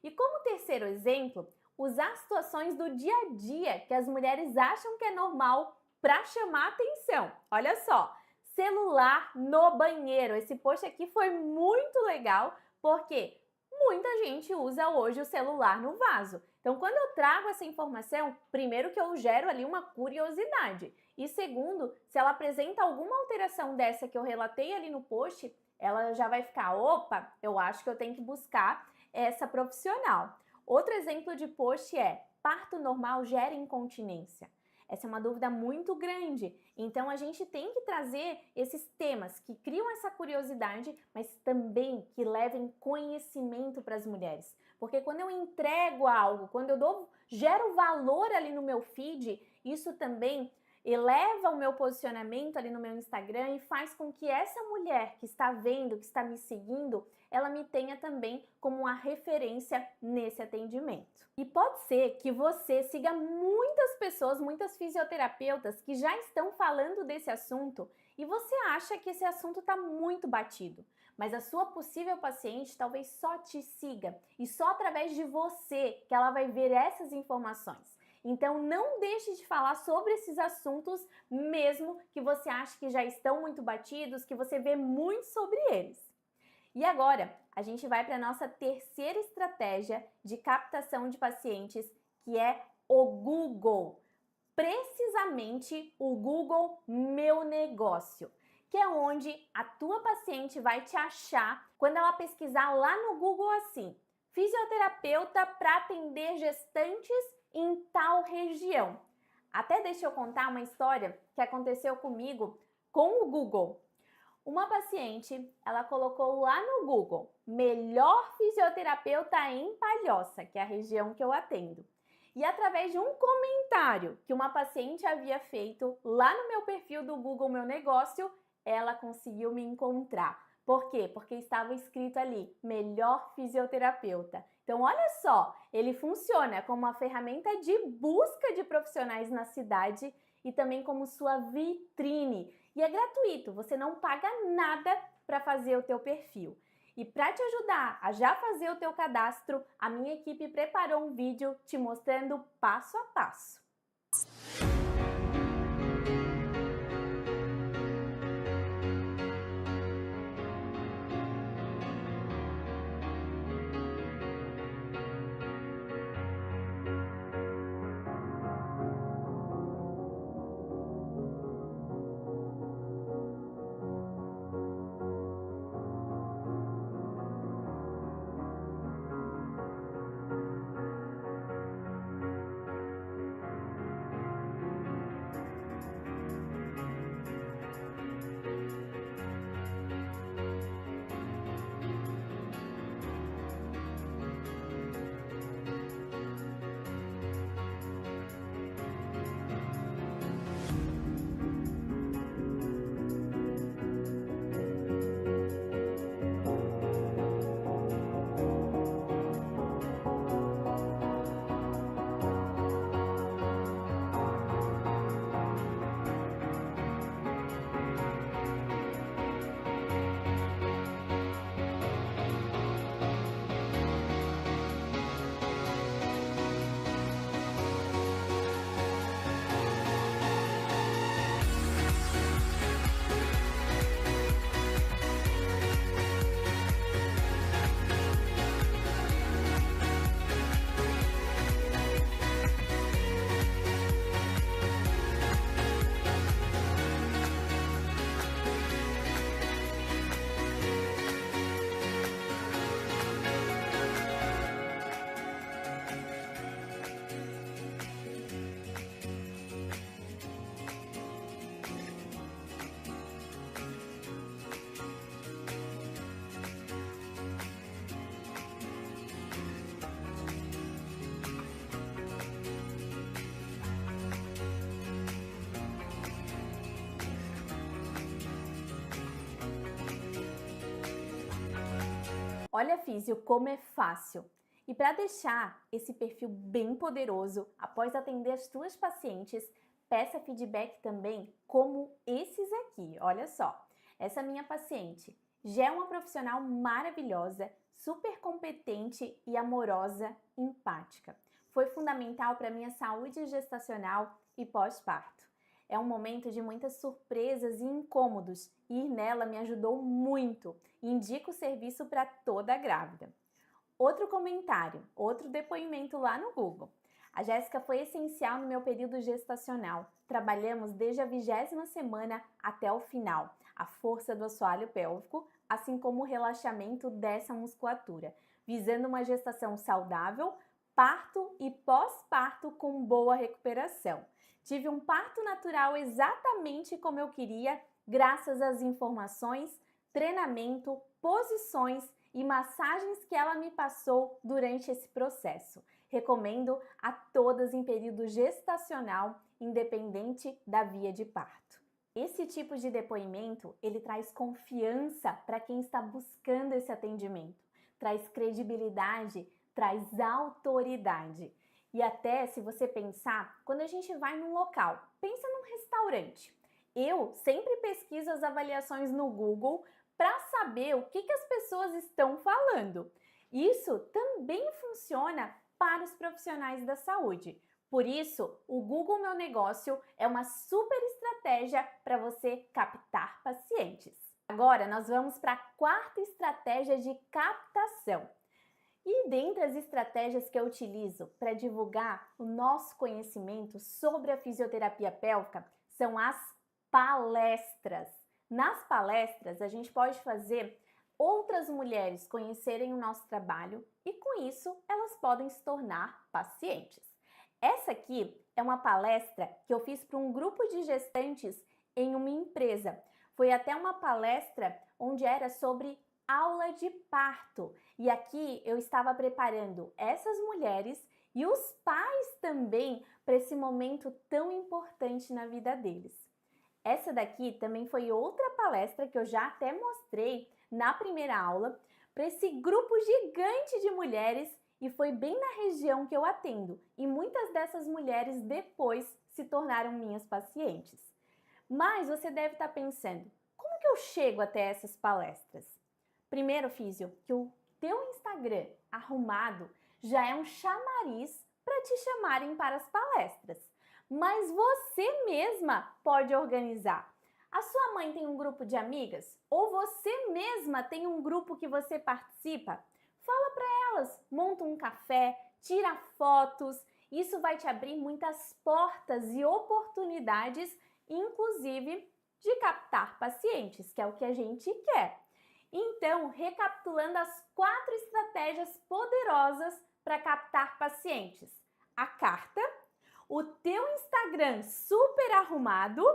A: E como terceiro exemplo, usar situações do dia a dia que as mulheres acham que é normal para chamar atenção. Olha só, celular no banheiro. Esse post aqui foi muito legal porque muita gente usa hoje o celular no vaso. Então, quando eu trago essa informação, primeiro que eu gero ali uma curiosidade. E segundo, se ela apresenta alguma alteração dessa que eu relatei ali no post, ela já vai ficar, opa, eu acho que eu tenho que buscar essa profissional. Outro exemplo de post é: parto normal gera incontinência? Essa é uma dúvida muito grande, então a gente tem que trazer esses temas que criam essa curiosidade, mas também que levem conhecimento para as mulheres. Porque quando eu entrego algo, quando eu gero valor ali no meu feed, isso também eleva o meu posicionamento ali no meu Instagram e faz com que essa mulher que está vendo, que está me seguindo, ela me tenha também como uma referência nesse atendimento. E pode ser que você siga muitas pessoas, muitas fisioterapeutas que já estão falando desse assunto e você acha que esse assunto está muito batido. Mas a sua possível paciente talvez só te siga e só através de você que ela vai ver essas informações. Então não deixe de falar sobre esses assuntos, mesmo que você ache que já estão muito batidos, que você vê muito sobre eles. E agora, a gente vai para a nossa terceira estratégia de captação de pacientes, que é o Google. Precisamente o Google Meu Negócio, que é onde a tua paciente vai te achar quando ela pesquisar lá no Google assim: fisioterapeuta para atender gestantes em tal região. Até deixa eu contar uma história que aconteceu comigo com o Google. Uma paciente, ela colocou lá no Google: melhor fisioterapeuta em Palhoça, que é a região que eu atendo. E através de um comentário que uma paciente havia feito lá no meu perfil do Google Meu Negócio, ela conseguiu me encontrar. Por quê? Porque estava escrito ali: melhor fisioterapeuta. Então, olha só, ele funciona como uma ferramenta de busca de profissionais na cidade e também como sua vitrine. E é gratuito, você não paga nada para fazer o teu perfil. E para te ajudar a já fazer o teu cadastro, a minha equipe preparou um vídeo te mostrando passo a passo. Olha, Físio, como é fácil! E para deixar esse perfil bem poderoso, após atender as tuas pacientes, peça feedback também como esses aqui. Olha só, essa minha paciente já é uma profissional maravilhosa, super competente e amorosa, empática. Foi fundamental para minha saúde gestacional e pós-parto. É um momento de muitas surpresas e incômodos e ir nela me ajudou muito. Indico o serviço para toda grávida. Outro comentário, outro depoimento lá no Google. A Jéssica foi essencial no meu período gestacional. Trabalhamos desde a 20ª semana até o final, a força do assoalho pélvico, assim como o relaxamento dessa musculatura, visando uma gestação saudável, parto e pós-parto com boa recuperação. Tive um parto natural exatamente como eu queria, graças às informações, treinamento, posições e massagens que ela me passou durante esse processo. Recomendo a todas em período gestacional, independente da via de parto. Esse tipo de depoimento, ele traz confiança para quem está buscando esse atendimento, traz credibilidade, traz autoridade. E até se você pensar, quando a gente vai num local, pensa num restaurante. Eu sempre pesquiso as avaliações no Google para saber o que as pessoas estão falando. Isso também funciona para os profissionais da saúde. Por isso, o Google Meu Negócio é uma super estratégia para você captar pacientes. Agora, nós vamos para a 4ª estratégia de captação. E dentre as estratégias que eu utilizo para divulgar o nosso conhecimento sobre a fisioterapia pélvica são as palestras. Nas palestras, a gente pode fazer outras mulheres conhecerem o nosso trabalho e, com isso, elas podem se tornar pacientes. Essa aqui é uma palestra que eu fiz para um grupo de gestantes em uma empresa. Foi até uma palestra onde era sobre aula de parto. E aqui eu estava preparando essas mulheres e os pais também para esse momento tão importante na vida deles. Essa daqui também foi outra palestra que eu já até mostrei na primeira aula para esse grupo gigante de mulheres e foi bem na região que eu atendo. E muitas dessas mulheres depois se tornaram minhas pacientes. Mas você deve estar pensando, como que eu chego até essas palestras? Primeiro, físio, que o teu Instagram arrumado já é um chamariz para te chamarem para as palestras. Mas você mesma pode organizar. A sua mãe tem um grupo de amigas? Ou você mesma tem um grupo que você participa? Fala para elas, monta um café, tira fotos. Isso vai te abrir muitas portas e oportunidades, inclusive de captar pacientes, que é o que a gente quer. Então, recapitulando as 4 estratégias poderosas para captar pacientes. A carta, o teu Instagram super arrumado,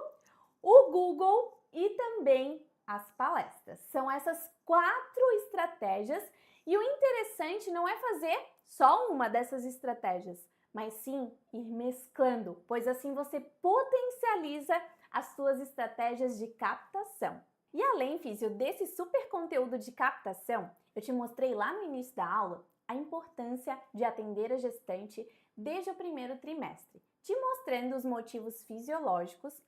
A: o Google e também as palestras. São essas 4 estratégias e o interessante não é fazer só uma dessas estratégias, mas sim ir mesclando, pois assim você potencializa as suas estratégias de captação. E além, físio, desse super conteúdo de captação, eu te mostrei lá no início da aula a importância de atender a gestante desde o primeiro trimestre, te mostrando os motivos fisiológicos,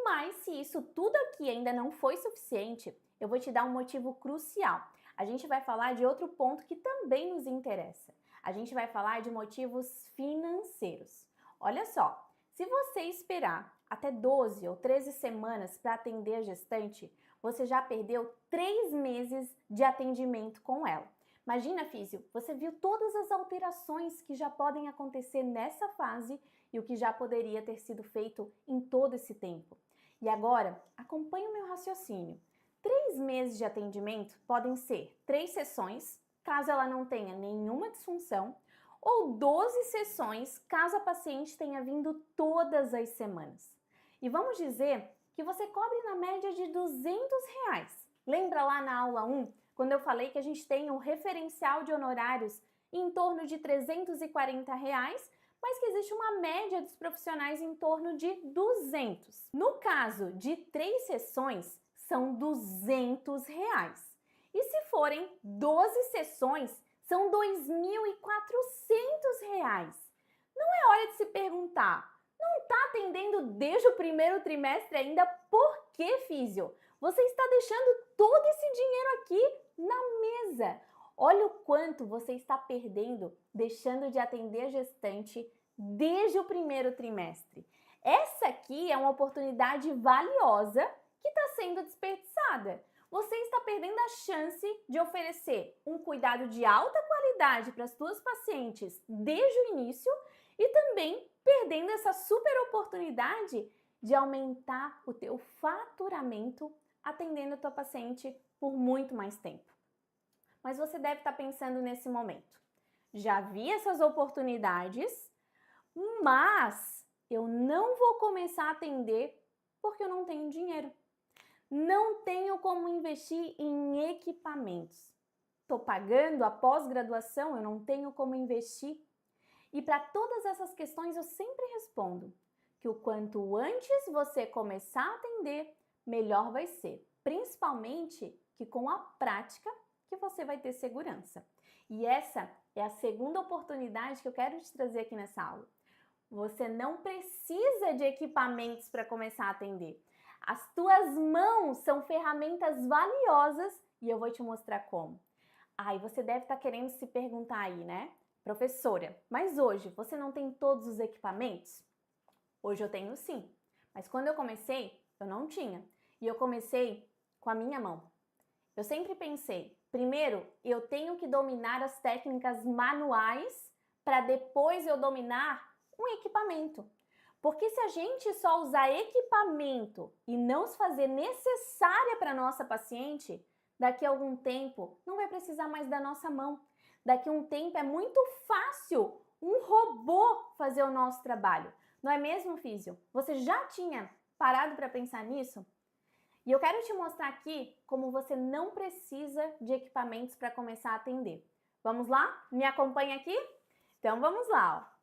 A: mas se isso tudo aqui ainda não foi suficiente, eu vou te dar um motivo crucial. A gente vai falar de outro ponto que também nos interessa. A gente vai falar de motivos financeiros. Olha só, se você esperar até 12 ou 13 semanas para atender a gestante, você já perdeu 3 meses de atendimento com ela. Imagina, físio, você viu todas as alterações que já podem acontecer nessa fase e o que já poderia ter sido feito em todo esse tempo. E agora, acompanhe o meu raciocínio. 3 meses de atendimento podem ser 3 sessões, caso ela não tenha nenhuma disfunção, ou 12 sessões, caso a paciente tenha vindo todas as semanas. E vamos dizer que você cobre na média de R$200. Lembra lá na aula 1, quando eu falei que a gente tem um referencial de honorários em torno de R$340, mas que existe uma média dos profissionais em torno de 200. No caso de 3 sessões, são R$200. E se forem 12 sessões, são R$2.400. Não é hora de se perguntar, não está atendendo desde o primeiro trimestre ainda? Por que, físio? Você está deixando todo esse dinheiro aqui na mesa. Olha o quanto você está perdendo deixando de atender a gestante desde o primeiro trimestre. Essa aqui é uma oportunidade valiosa que está sendo desperdiçada. Você está perdendo a chance de oferecer um cuidado de alta qualidade para as suas pacientes desde o início e também perdendo essa super oportunidade de aumentar o teu faturamento atendendo a tua paciente por muito mais tempo. Mas você deve estar pensando nesse momento: já vi essas oportunidades, mas eu não vou começar a atender porque eu não tenho dinheiro. Não tenho como investir em equipamentos. Estou pagando a pós-graduação, eu não tenho como investir. E para todas essas questões eu sempre respondo que o quanto antes você começar a atender, melhor vai ser. Principalmente que com a prática que você vai ter segurança. E essa é a segunda oportunidade que eu quero te trazer aqui nessa aula. Você não precisa de equipamentos para começar a atender. As tuas mãos são ferramentas valiosas e eu vou te mostrar como. E você deve estar querendo se perguntar aí, né? Professora, mas hoje você não tem todos os equipamentos? Hoje eu tenho sim, mas quando eu comecei, eu não tinha. E eu comecei com a minha mão. Eu sempre pensei, primeiro eu tenho que dominar as técnicas manuais para depois eu dominar um equipamento. Porque se a gente só usar equipamento e não se fazer necessária para a nossa paciente, daqui a algum tempo não vai precisar mais da nossa mão. Daqui a um tempo é muito fácil um robô fazer o nosso trabalho. Não é mesmo, físio? Você já tinha parado para pensar nisso? E eu quero te mostrar aqui como você não precisa de equipamentos para começar a atender. Vamos lá? Me acompanha aqui? Então vamos lá. Ó.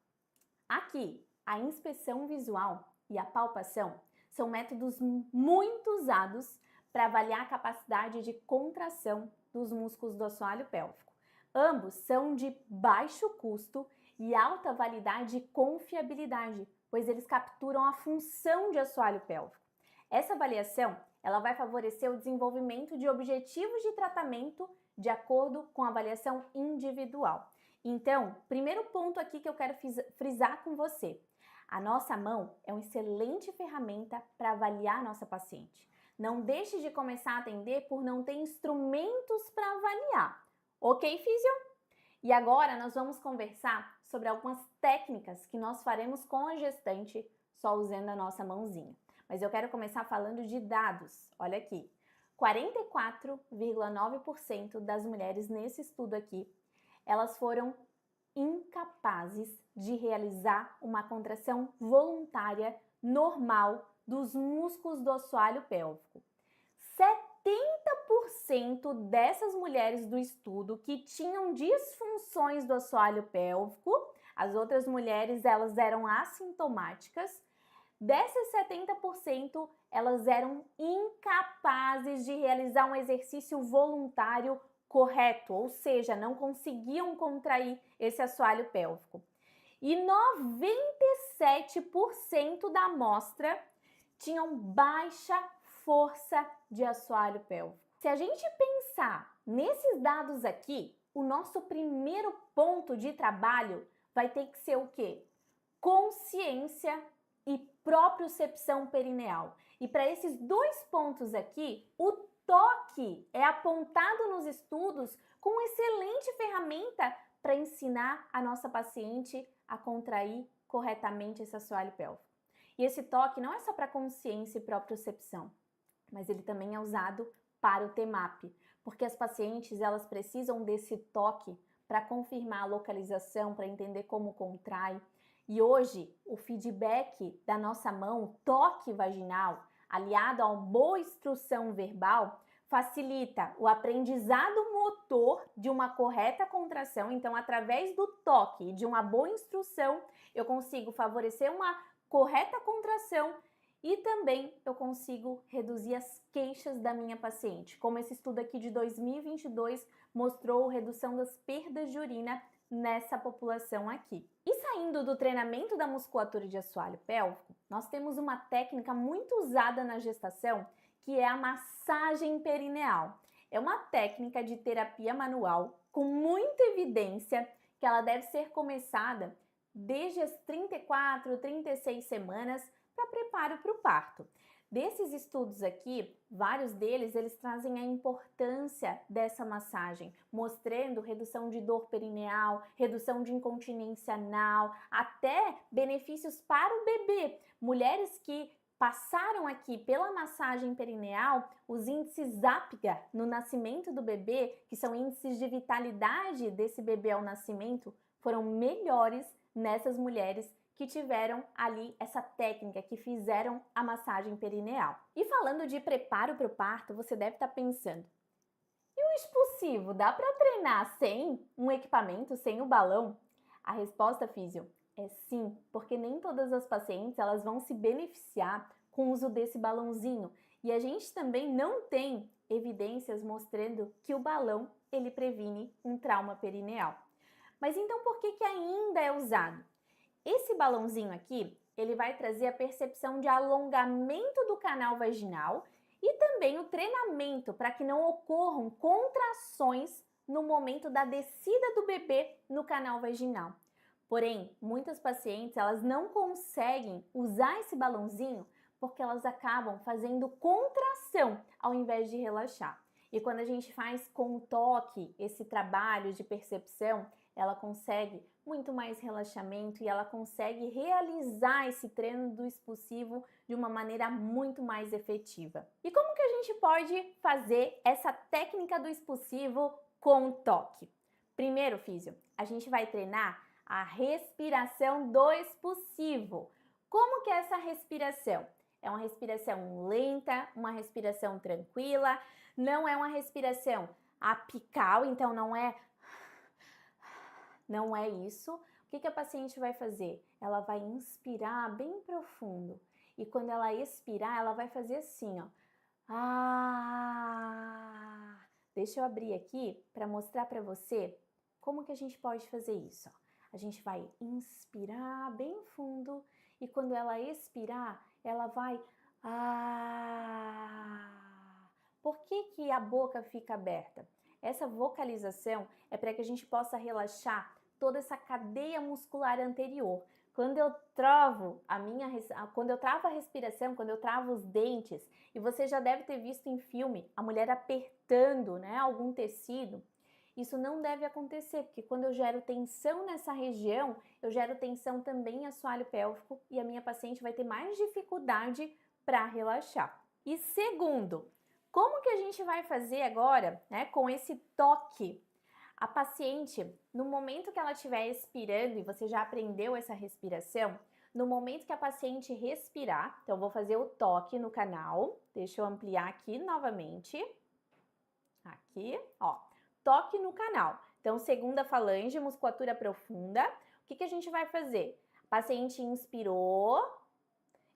A: Aqui, a inspeção visual e a palpação são métodos muito usados para avaliar a capacidade de contração dos músculos do assoalho pélvico. Ambos são de baixo custo e alta validade e confiabilidade, pois eles capturam a função de assoalho pélvico. Essa avaliação ela vai favorecer o desenvolvimento de objetivos de tratamento de acordo com a avaliação individual. Então, primeiro ponto aqui que eu quero frisar com você. A nossa mão é uma excelente ferramenta para avaliar a nossa paciente. Não deixe de começar a atender por não ter instrumentos para avaliar. Ok, físio? E agora nós vamos conversar sobre algumas técnicas que nós faremos com a gestante só usando a nossa mãozinha. Mas eu quero começar falando de dados. Olha aqui, 44,9% das mulheres nesse estudo aqui, elas foram incapazes de realizar uma contração voluntária normal dos músculos do assoalho pélvico. 70% dessas mulheres do estudo que tinham disfunções do assoalho pélvico, as outras mulheres elas eram assintomáticas, dessas 70% elas eram incapazes de realizar um exercício voluntário correto, ou seja, não conseguiam contrair esse assoalho pélvico. E 97% da amostra tinham baixa força de assoalho pélvico. Se a gente pensar nesses dados aqui, o nosso primeiro ponto de trabalho vai ter que ser o quê? Consciência e propriocepção perineal. E para esses dois pontos aqui, o toque é apontado nos estudos como uma excelente ferramenta para ensinar a nossa paciente a contrair corretamente esse assoalho pélvico. E esse toque não é só para consciência e propriocepção, mas ele também é usado para o TMAP, porque as pacientes elas precisam desse toque para confirmar a localização, para entender como contrai. E hoje, o feedback da nossa mão, o toque vaginal, aliado a uma boa instrução verbal, facilita o aprendizado motor de uma correta contração. Então, através do toque e de uma boa instrução, eu consigo favorecer uma correta contração e também eu consigo reduzir as queixas da minha paciente. Como esse estudo aqui de 2022 mostrou redução das perdas de urina nessa população aqui. E saindo do treinamento da musculatura de assoalho pélvico, nós temos uma técnica muito usada na gestação, que é a massagem perineal. É uma técnica de terapia manual com muita evidência que ela deve ser começada desde as 34, 36 semanas para preparo para o parto. Desses estudos aqui, vários deles, eles trazem a importância dessa massagem, mostrando redução de dor perineal, redução de incontinência anal, até benefícios para o bebê. Mulheres que passaram aqui pela massagem perineal, os índices APGA no nascimento do bebê, que são índices de vitalidade desse bebê ao nascimento, foram melhores nessas mulheres que tiveram ali essa técnica, que fizeram a massagem perineal. E falando de preparo para o parto, você deve estar pensando, e o expulsivo, dá para treinar sem um equipamento, sem o balão? A resposta, físio, é sim, porque nem todas as pacientes elas vão se beneficiar com o uso desse balãozinho. E a gente também não tem evidências mostrando que o balão ele previne um trauma perineal. Mas então por que ainda é usado? Esse balãozinho aqui, ele vai trazer a percepção de alongamento do canal vaginal e também o treinamento para que não ocorram contrações no momento da descida do bebê no canal vaginal. Porém, muitas pacientes elas não conseguem usar esse balãozinho porque elas acabam fazendo contração ao invés de relaxar. E quando a gente faz com o toque esse trabalho de percepção, ela consegue muito mais relaxamento e ela consegue realizar esse treino do expulsivo de uma maneira muito mais efetiva. E como que a gente pode fazer essa técnica do expulsivo com toque? Primeiro, físio, a gente vai treinar a respiração do expulsivo. Como que é essa respiração? É uma respiração lenta, uma respiração tranquila, não é uma respiração apical, então não é isso. O que a paciente vai fazer? Ela vai inspirar bem profundo e quando ela expirar, ela vai fazer assim, ó. Deixa eu abrir aqui para mostrar para você como que a gente pode fazer isso. Ó. A gente vai inspirar bem fundo e quando ela expirar, ela vai Por que a boca fica aberta? Essa vocalização é para que a gente possa relaxar toda essa cadeia muscular anterior. Quando eu travo a respiração, quando eu travo os dentes, e você já deve ter visto em filme a mulher apertando, né, algum tecido, isso não deve acontecer, porque quando eu gero tensão nessa região, eu gero tensão também em assoalho pélvico e a minha paciente vai ter mais dificuldade para relaxar. E segundo, como que a gente vai fazer agora, né, com esse toque? A paciente, no momento que ela estiver expirando, e você já aprendeu essa respiração, no momento que a paciente respirar, então eu vou fazer o toque no canal, deixa eu ampliar aqui novamente, aqui, ó, toque no canal. Então, segunda falange, musculatura profunda, o que a gente vai fazer? A paciente inspirou,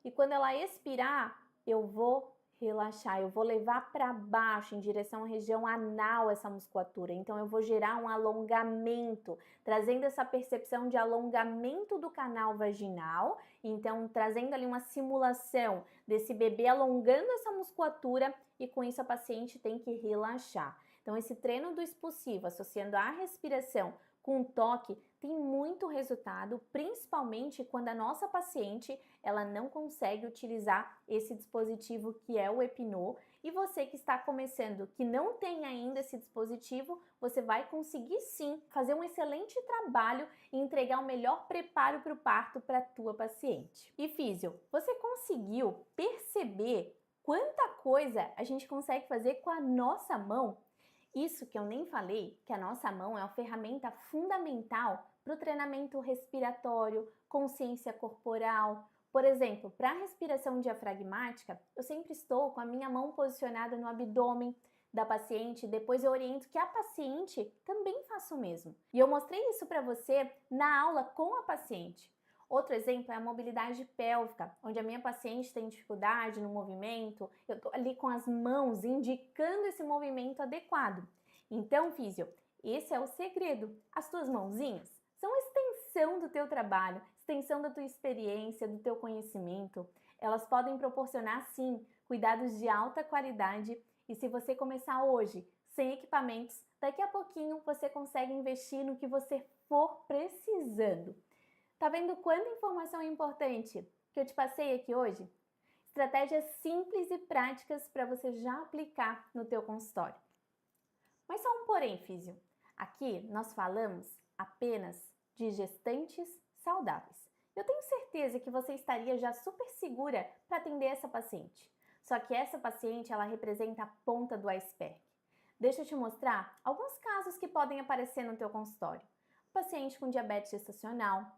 A: e quando ela expirar, eu vou relaxar, eu vou levar para baixo, em direção à região anal essa musculatura. Então, eu vou gerar um alongamento, trazendo essa percepção de alongamento do canal vaginal. Então, trazendo ali uma simulação desse bebê alongando essa musculatura e com isso a paciente tem que relaxar. Então, esse treino do expulsivo, associando a respiração com toque, tem muito resultado, principalmente quando a nossa paciente ela não consegue utilizar esse dispositivo que é o Epinô. E você que está começando, que não tem ainda esse dispositivo, você vai conseguir sim fazer um excelente trabalho e entregar o melhor preparo para o parto para a tua paciente. E físio, você conseguiu perceber quanta coisa a gente consegue fazer com a nossa mão? Isso que eu nem falei, que a nossa mão é uma ferramenta fundamental para o treinamento respiratório, consciência corporal. Por exemplo, para a respiração diafragmática, eu sempre estou com a minha mão posicionada no abdômen da paciente, depois eu oriento que a paciente também faça o mesmo. E eu mostrei isso para você na aula com a paciente. Outro exemplo é a mobilidade pélvica, onde a minha paciente tem dificuldade no movimento, eu estou ali com as mãos indicando esse movimento adequado. Então, físio, esse é o segredo. As tuas mãozinhas são extensão do teu trabalho, extensão da tua experiência, do teu conhecimento. Elas podem proporcionar, sim, cuidados de alta qualidade e se você começar hoje sem equipamentos, daqui a pouquinho você consegue investir no que você for precisando. Tá vendo quanta informação importante que eu te passei aqui hoje? Estratégias simples e práticas para você já aplicar no teu consultório. Mas só um porém, físio. Aqui nós falamos apenas de gestantes saudáveis. Eu tenho certeza que você estaria já super segura para atender essa paciente. Só que essa paciente, ela representa a ponta do iceberg. Deixa eu te mostrar alguns casos que podem aparecer no teu consultório. Paciente com diabetes gestacional,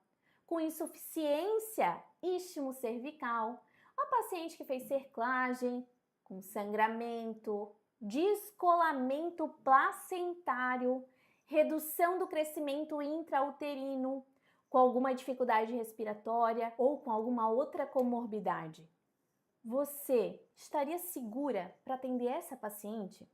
A: com insuficiência istmo-cervical, a paciente que fez cerclagem, com sangramento, descolamento placentário, redução do crescimento intrauterino, com alguma dificuldade respiratória ou com alguma outra comorbidade. Você estaria segura para atender essa paciente?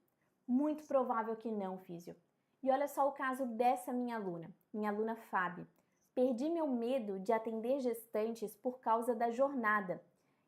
A: Muito provável que não, físio. E olha só o caso dessa minha aluna Fábio. Perdi meu medo de atender gestantes por causa da jornada,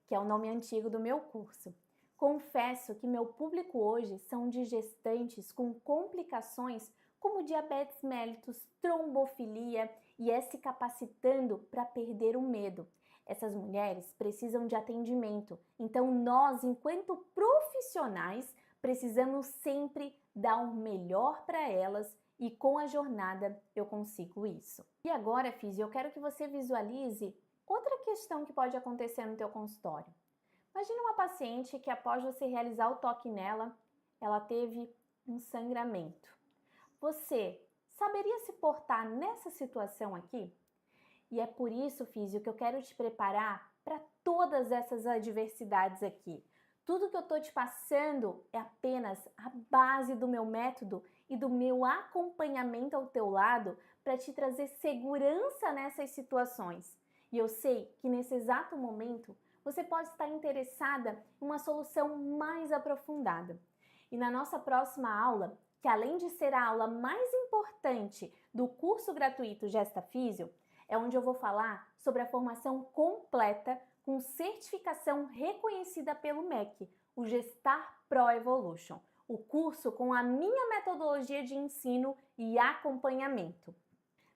A: que é o nome antigo do meu curso. Confesso que meu público hoje são de gestantes com complicações como diabetes mellitus, trombofilia e se capacitando para perder o medo. Essas mulheres precisam de atendimento, então nós, enquanto profissionais, precisamos sempre dar o melhor para elas e com a jornada eu consigo isso. E agora, físio, eu quero que você visualize outra questão que pode acontecer no teu consultório. Imagina uma paciente que após você realizar o toque nela, ela teve um sangramento. Você saberia se portar nessa situação aqui? E é por isso, físio, que eu quero te preparar para todas essas adversidades aqui. Tudo que eu estou te passando é apenas a base do meu método e do meu acompanhamento ao teu lado para te trazer segurança nessas situações. E eu sei que nesse exato momento você pode estar interessada em uma solução mais aprofundada. E na nossa próxima aula, que além de ser a aula mais importante do curso gratuito Gesta Físio, é onde eu vou falar sobre a formação completa com certificação reconhecida pelo MEC, o Gestar Pro Evolution, o curso com a minha metodologia de ensino e acompanhamento.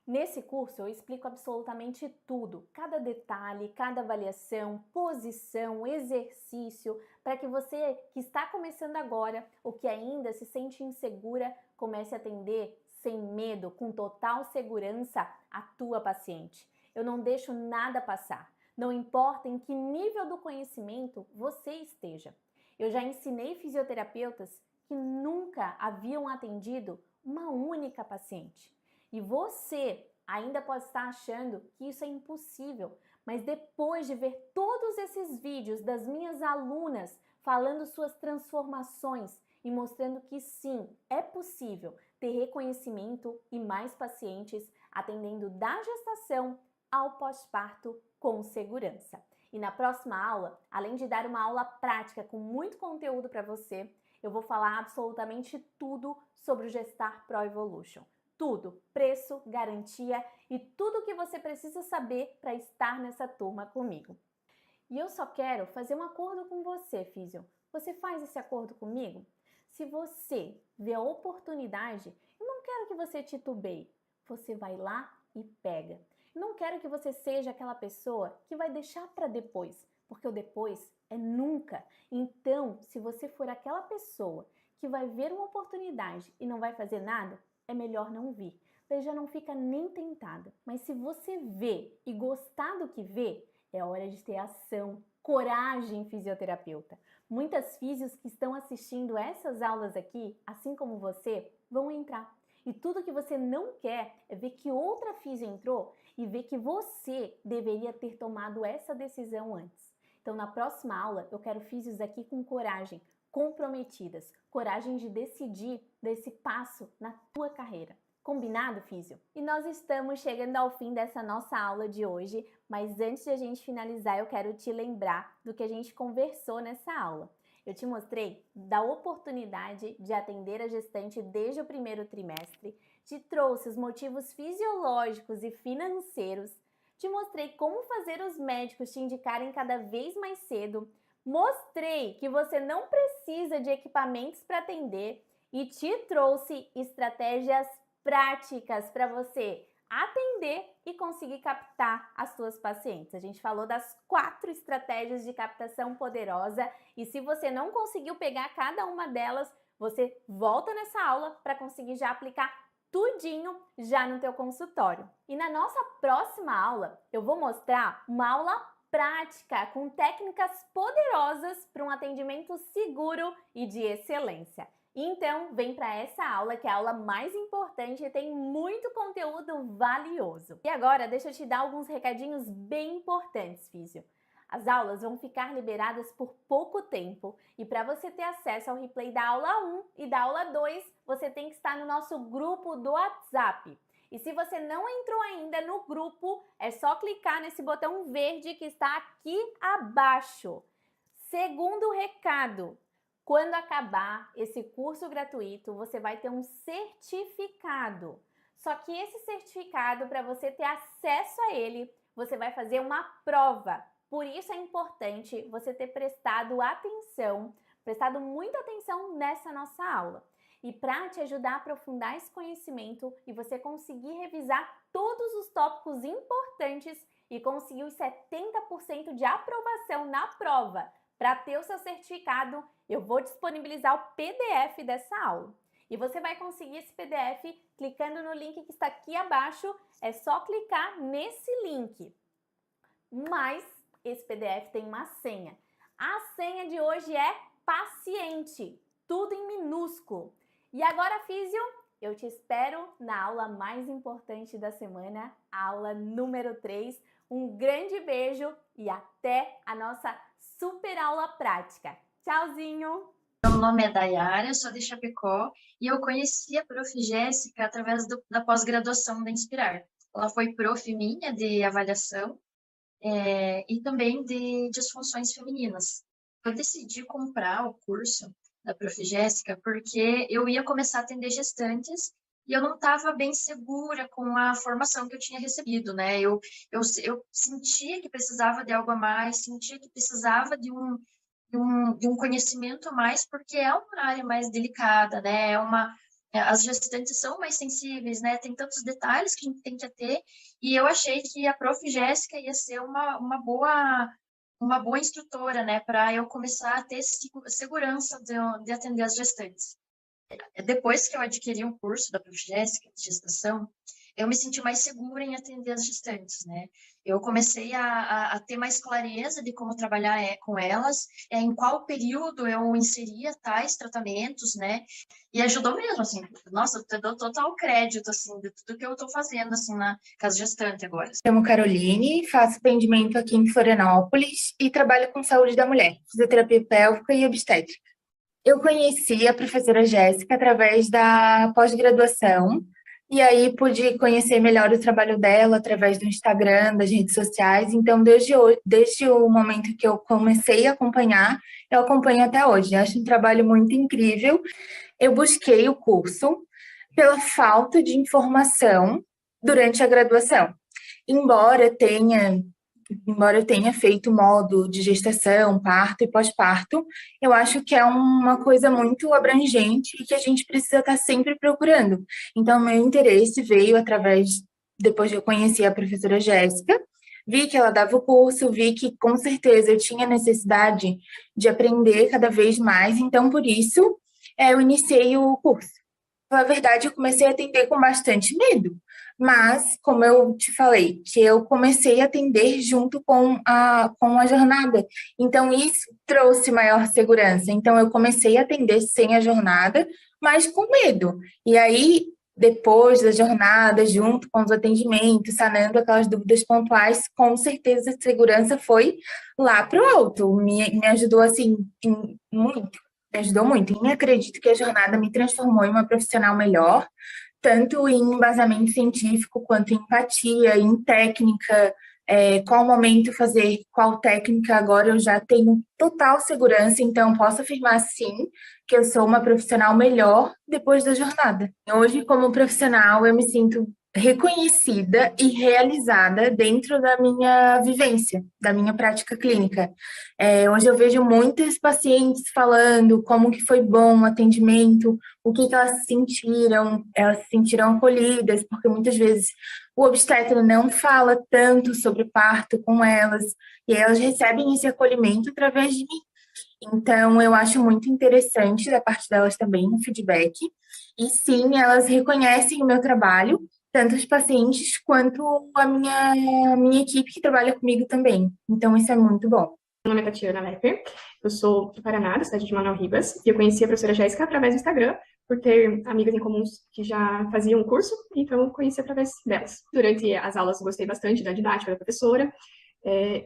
A: Nesse curso eu explico absolutamente tudo, cada detalhe, cada avaliação, posição, exercício, para que você que está começando agora ou que ainda se sente insegura, comece a atender sem medo, com total segurança, a tua paciente. Eu não deixo nada passar, não importa em que nível do conhecimento você esteja. Eu já ensinei fisioterapeutas que nunca haviam atendido uma única paciente. E você ainda pode estar achando que isso é impossível, mas depois de ver todos esses vídeos das minhas alunas falando suas transformações e mostrando que sim, é possível ter reconhecimento e mais pacientes atendendo da gestação ao pós-parto com segurança. E na próxima aula, além de dar uma aula prática com muito conteúdo para você, eu vou falar absolutamente tudo sobre o Gestar Pro Evolution. Tudo, preço, garantia e tudo o que você precisa saber para estar nessa turma comigo. E eu só quero fazer um acordo com você, físio. Você faz esse acordo comigo? Se você vê a oportunidade, eu não quero que você titubeie. Você vai lá e pega. Eu não quero que você seja aquela pessoa que vai deixar para depois, porque o depois é nunca. Então, se você for aquela pessoa que vai ver uma oportunidade e não vai fazer nada, é melhor não vir. Daí já não fica nem tentada. Mas se você vê e gostar do que vê, é hora de ter ação, coragem, fisioterapeuta. Muitas físios que estão assistindo essas aulas aqui, assim como você, vão entrar. E tudo que você não quer é ver que outra físio entrou e ver que você deveria ter tomado essa decisão antes. Então, na próxima aula, eu quero físios aqui com coragem, comprometidas, coragem de decidir desse passo na tua carreira. Combinado, físio? E nós estamos chegando ao fim dessa nossa aula de hoje, mas antes de a gente finalizar, eu quero te lembrar do que a gente conversou nessa aula. Eu te mostrei da oportunidade de atender a gestante desde o primeiro trimestre, te trouxe os motivos fisiológicos e financeiros, te mostrei como fazer os médicos te indicarem cada vez mais cedo, mostrei que você não precisa de equipamentos para atender e te trouxe estratégias práticas para você atender e conseguir captar as suas pacientes. A gente falou das 4 estratégias de captação poderosa e se você não conseguiu pegar cada uma delas, você volta nessa aula para conseguir já aplicar tudinho já no teu consultório. E na nossa próxima aula, eu vou mostrar uma aula prática com técnicas poderosas para um atendimento seguro e de excelência. Então, vem para essa aula, que é a aula mais importante e tem muito conteúdo valioso. E agora, deixa eu te dar alguns recadinhos bem importantes, físio. As aulas vão ficar liberadas por pouco tempo e para você ter acesso ao replay da aula 1 e da aula 2, você tem que estar no nosso grupo do WhatsApp. E se você não entrou ainda no grupo, é só clicar nesse botão verde que está aqui abaixo. Segundo recado, quando acabar esse curso gratuito, você vai ter um certificado. Só que esse certificado, para você ter acesso a ele, você vai fazer uma prova. Por isso é importante você ter prestado muita atenção nessa nossa aula. E para te ajudar a aprofundar esse conhecimento e você conseguir revisar todos os tópicos importantes e conseguir os 70% de aprovação na prova para ter o seu certificado, eu vou disponibilizar o PDF dessa aula. E você vai conseguir esse PDF clicando no link que está aqui abaixo, é só clicar nesse link. Mas esse PDF tem uma senha. A senha de hoje é paciente, tudo em minúsculo. E agora, físio, eu te espero na aula mais importante da semana, a aula número 3. Um grande beijo e até a nossa super aula prática. Tchauzinho!
F: Meu nome é Dayara, sou de Chapecó e eu conheci a Prof. Jéssica através da pós-graduação da Inspirar. Ela foi prof minha de avaliação e também de disfunções femininas. Eu decidi comprar o curso da Prof. Jéssica porque eu ia começar a atender gestantes e eu não estava bem segura com a formação que eu tinha recebido, né? Eu sentia que precisava de algo a mais, sentia que precisava de um conhecimento a mais, porque é uma área mais delicada, né? As gestantes são mais sensíveis, né? Tem tantos detalhes que a gente tem que ter, e eu achei que a Prof. Jéssica ia ser uma boa instrutora, né? Para eu começar a ter segurança de atender as gestantes. Depois que eu adquiri um curso da Prof. Jéssica de gestação, eu me senti mais segura em atender as gestantes, né? Eu comecei a ter mais clareza de como trabalhar com elas, em qual período eu inseria tais tratamentos, né? E ajudou mesmo, assim, nossa, eu dou total crédito, assim, de tudo que eu estou fazendo, assim, na casa gestante agora.
G: Me chamo Caroline, faço atendimento aqui em Florianópolis e trabalho com saúde da mulher, fisioterapia pélvica e obstétrica. Eu conheci a professora Jéssica através da pós-graduação, e aí pude conhecer melhor o trabalho dela através do Instagram, das redes sociais. Então, desde o momento que eu comecei a acompanhar, eu acompanho até hoje. Acho um trabalho muito incrível. Eu busquei o curso pela falta de informação durante a graduação. Embora eu tenha feito modo de gestação, parto e pós-parto, eu acho que é uma coisa muito abrangente e que a gente precisa estar sempre procurando. Então, meu interesse veio depois de eu conhecer a professora Jéssica, vi que ela dava o curso, vi que com certeza eu tinha necessidade de aprender cada vez mais, então por isso eu iniciei o curso. Na verdade, eu comecei a atender com bastante medo, mas, como eu te falei, que eu comecei a atender junto com a jornada, então isso trouxe maior segurança. Então, eu comecei a atender sem a jornada, mas com medo. E aí, depois da jornada, junto com os atendimentos, sanando aquelas dúvidas pontuais, com certeza a segurança foi lá para o alto. Me ajudou, assim, muito. Me ajudou muito. E acredito que a jornada me transformou em uma profissional melhor, tanto em embasamento científico, quanto em empatia, em técnica, qual momento fazer qual técnica. Agora eu já tenho total segurança, então posso afirmar sim que eu sou uma profissional melhor depois da jornada. Hoje, como profissional, eu me sinto reconhecida e realizada dentro da minha vivência, da minha prática clínica. Hoje eu vejo muitas pacientes falando como que foi bom o atendimento, o que que elas se sentiram acolhidas, porque muitas vezes o obstetra não fala tanto sobre parto com elas, e aí elas recebem esse acolhimento através de mim. Então, eu acho muito interessante da parte delas também o feedback. E sim, elas reconhecem o meu trabalho, tanto os pacientes quanto a minha equipe que trabalha comigo também. Então, isso é muito bom.
H: Meu nome é Tatiana Lepper, eu sou do Paraná, da cidade de Manoel Ribas, e eu conheci a professora Jéssica através do Instagram, por ter amigas em comuns que já faziam o curso, então eu conheci através delas. Durante as aulas, gostei bastante da didática da professora,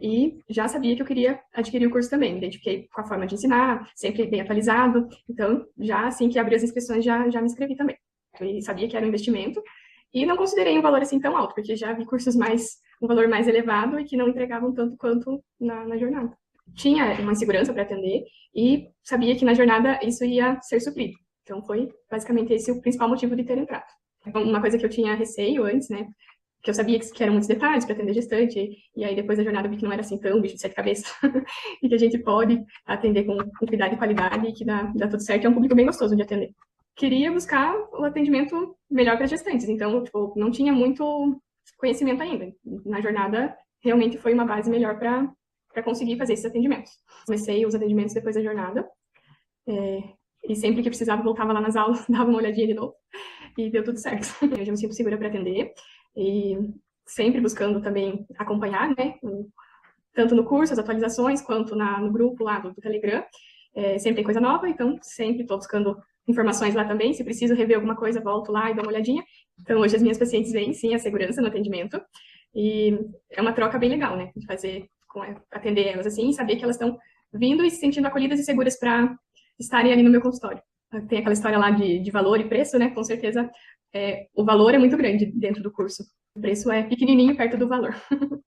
H: e já sabia que eu queria adquirir o curso também. Me identifiquei com a forma de ensinar, sempre bem atualizado. Então, já assim que abri as inscrições, já me inscrevi também. E sabia que era um investimento. E não considerei um valor assim tão alto, porque já vi cursos um valor mais elevado e que não entregavam tanto quanto na jornada. Tinha uma insegurança para atender e sabia que na jornada isso ia ser suprido. Então, foi basicamente esse o principal motivo de ter entrado. Uma coisa que eu tinha receio antes, né? Que eu sabia que eram muitos detalhes para atender gestante, e aí depois da jornada eu vi que não era assim tão bicho de sete cabeças, e que a gente pode atender com cuidado e qualidade, e que dá tudo certo, é um público bem gostoso de atender. Queria buscar o atendimento melhor para gestantes, então, tipo, não tinha muito conhecimento ainda. Na jornada, realmente foi uma base melhor para conseguir fazer esses atendimentos. Comecei os atendimentos depois da jornada, e sempre que precisava, voltava lá nas aulas, dava uma olhadinha de novo, e deu tudo certo. Eu já me sinto segura para atender, e sempre buscando também acompanhar, né, tanto no curso, as atualizações, quanto no grupo lá do Telegram, sempre tem coisa nova, então sempre estou buscando informações lá também, se preciso rever alguma coisa, volto lá e dou uma olhadinha. Então, hoje as minhas pacientes veem, sim, a segurança no atendimento, e é uma troca bem legal, né, de atender elas assim, e saber que elas estão vindo e se sentindo acolhidas e seguras para estarem ali no meu consultório. Tem aquela história lá de valor e preço, né, com certeza o valor é muito grande dentro do curso. O preço é pequenininho perto do valor.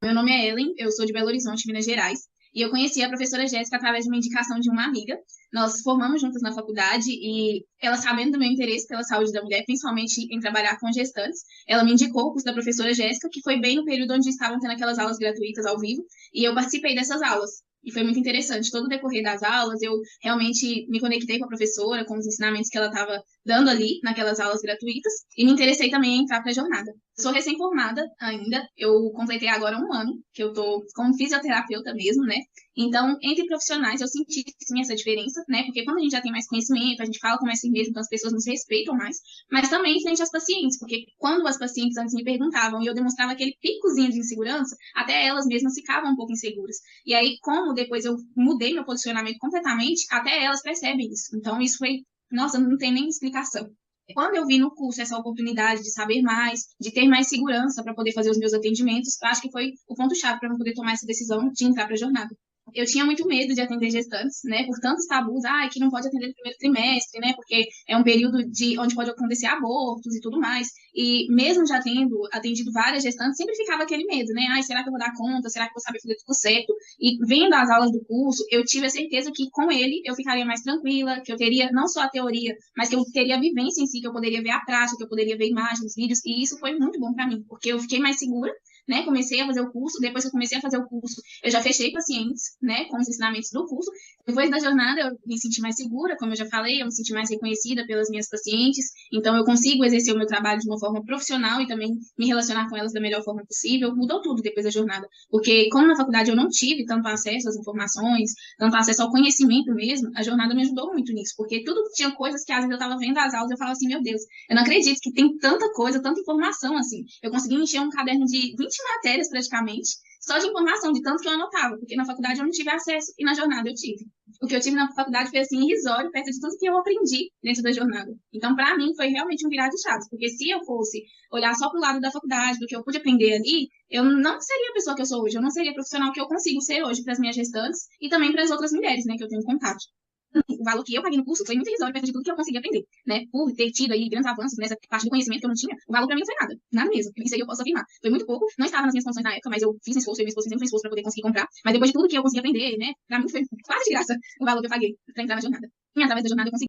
I: Meu nome é Ellen, eu sou de Belo Horizonte, Minas Gerais, e eu conheci a professora Jéssica através de uma indicação de uma amiga. Nós formamos juntas na faculdade e ela, sabendo do meu interesse pela saúde da mulher, principalmente em trabalhar com gestantes, ela me indicou o curso da professora Jéssica, que foi bem no período onde estavam tendo aquelas aulas gratuitas ao vivo, e eu participei dessas aulas. E foi muito interessante. Todo o decorrer das aulas, eu realmente me conectei com a professora, com os ensinamentos que ela estava dando ali, naquelas aulas gratuitas, e me interessei também em entrar para a jornada. Sou recém-formada ainda, eu completei agora 1 ano, que eu estou como fisioterapeuta mesmo, né? Então, entre profissionais, eu senti, sim, essa diferença, né? Porque quando a gente já tem mais conhecimento, a gente fala com mais firmeza, então as pessoas nos respeitam mais, mas também frente às pacientes, porque quando as pacientes antes me perguntavam e eu demonstrava aquele picozinho de insegurança, até elas mesmas ficavam um pouco inseguras. E aí, como depois eu mudei meu posicionamento completamente, até elas percebem isso. Então, isso foi, nossa, não tem nem explicação. Quando eu vi no curso essa oportunidade de saber mais, de ter mais segurança para poder fazer os meus atendimentos, eu acho que foi o ponto-chave para eu poder tomar essa decisão de entrar para a jornada. Eu tinha muito medo de atender gestantes, né, por tantos tabus, que não pode atender no primeiro trimestre, né, porque é um período onde pode acontecer abortos e tudo mais, e mesmo já tendo atendido várias gestantes, sempre ficava aquele medo, né, será que eu vou dar conta, será que eu vou saber fazer tudo certo? E vendo as aulas do curso, eu tive a certeza que com ele eu ficaria mais tranquila, que eu teria não só a teoria, mas que eu teria a vivência em si, que eu poderia ver a prática, que eu poderia ver imagens, vídeos, e isso foi muito bom para mim, porque eu fiquei mais segura, né, comecei a fazer o curso, depois que eu comecei a fazer o curso, eu já fechei pacientes, né, com os ensinamentos do curso. Depois da jornada, eu me senti mais segura, como eu já falei, eu me senti mais reconhecida pelas minhas pacientes, então eu consigo exercer o meu trabalho de uma forma profissional e também me relacionar com elas da melhor forma possível. Mudou tudo depois da jornada, porque como na faculdade eu não tive tanto acesso às informações, tanto acesso ao conhecimento mesmo, a jornada me ajudou muito nisso, porque tudo tinha coisas que às vezes eu estava vendo as aulas e eu falava assim, meu Deus, eu não acredito que tem tanta coisa, tanta informação assim. Eu consegui encher um caderno de 20 matérias praticamente, só de informação, de tanto que eu anotava, porque na faculdade eu não tive acesso e na jornada eu tive. O que eu tive na faculdade foi assim, irrisório, perto de tudo que eu aprendi dentro da jornada. Então, para mim, foi realmente um virar de chaves, porque se eu fosse olhar só para o lado da faculdade, do que eu pude aprender ali, eu não seria a pessoa que eu sou hoje, eu não seria a profissional que eu consigo ser hoje para as minhas gestantes e também para as outras mulheres, né, que eu tenho contato. O valor que eu paguei no curso foi muito irrisório perto de tudo que eu consegui aprender, né? Por ter tido aí grandes avanços nessa parte do conhecimento que eu não tinha, o valor pra mim não foi nada, nada mesmo. Isso aí eu posso afirmar. Foi muito pouco, não estava nas minhas condições na época, mas eu fiz um esforço, eu e minha esposa fizemos um esforço pra poder conseguir comprar. Mas depois de tudo que eu consegui aprender, né? Pra mim foi quase de graça o valor que eu paguei pra entrar na jornada. E através da jornada eu consegui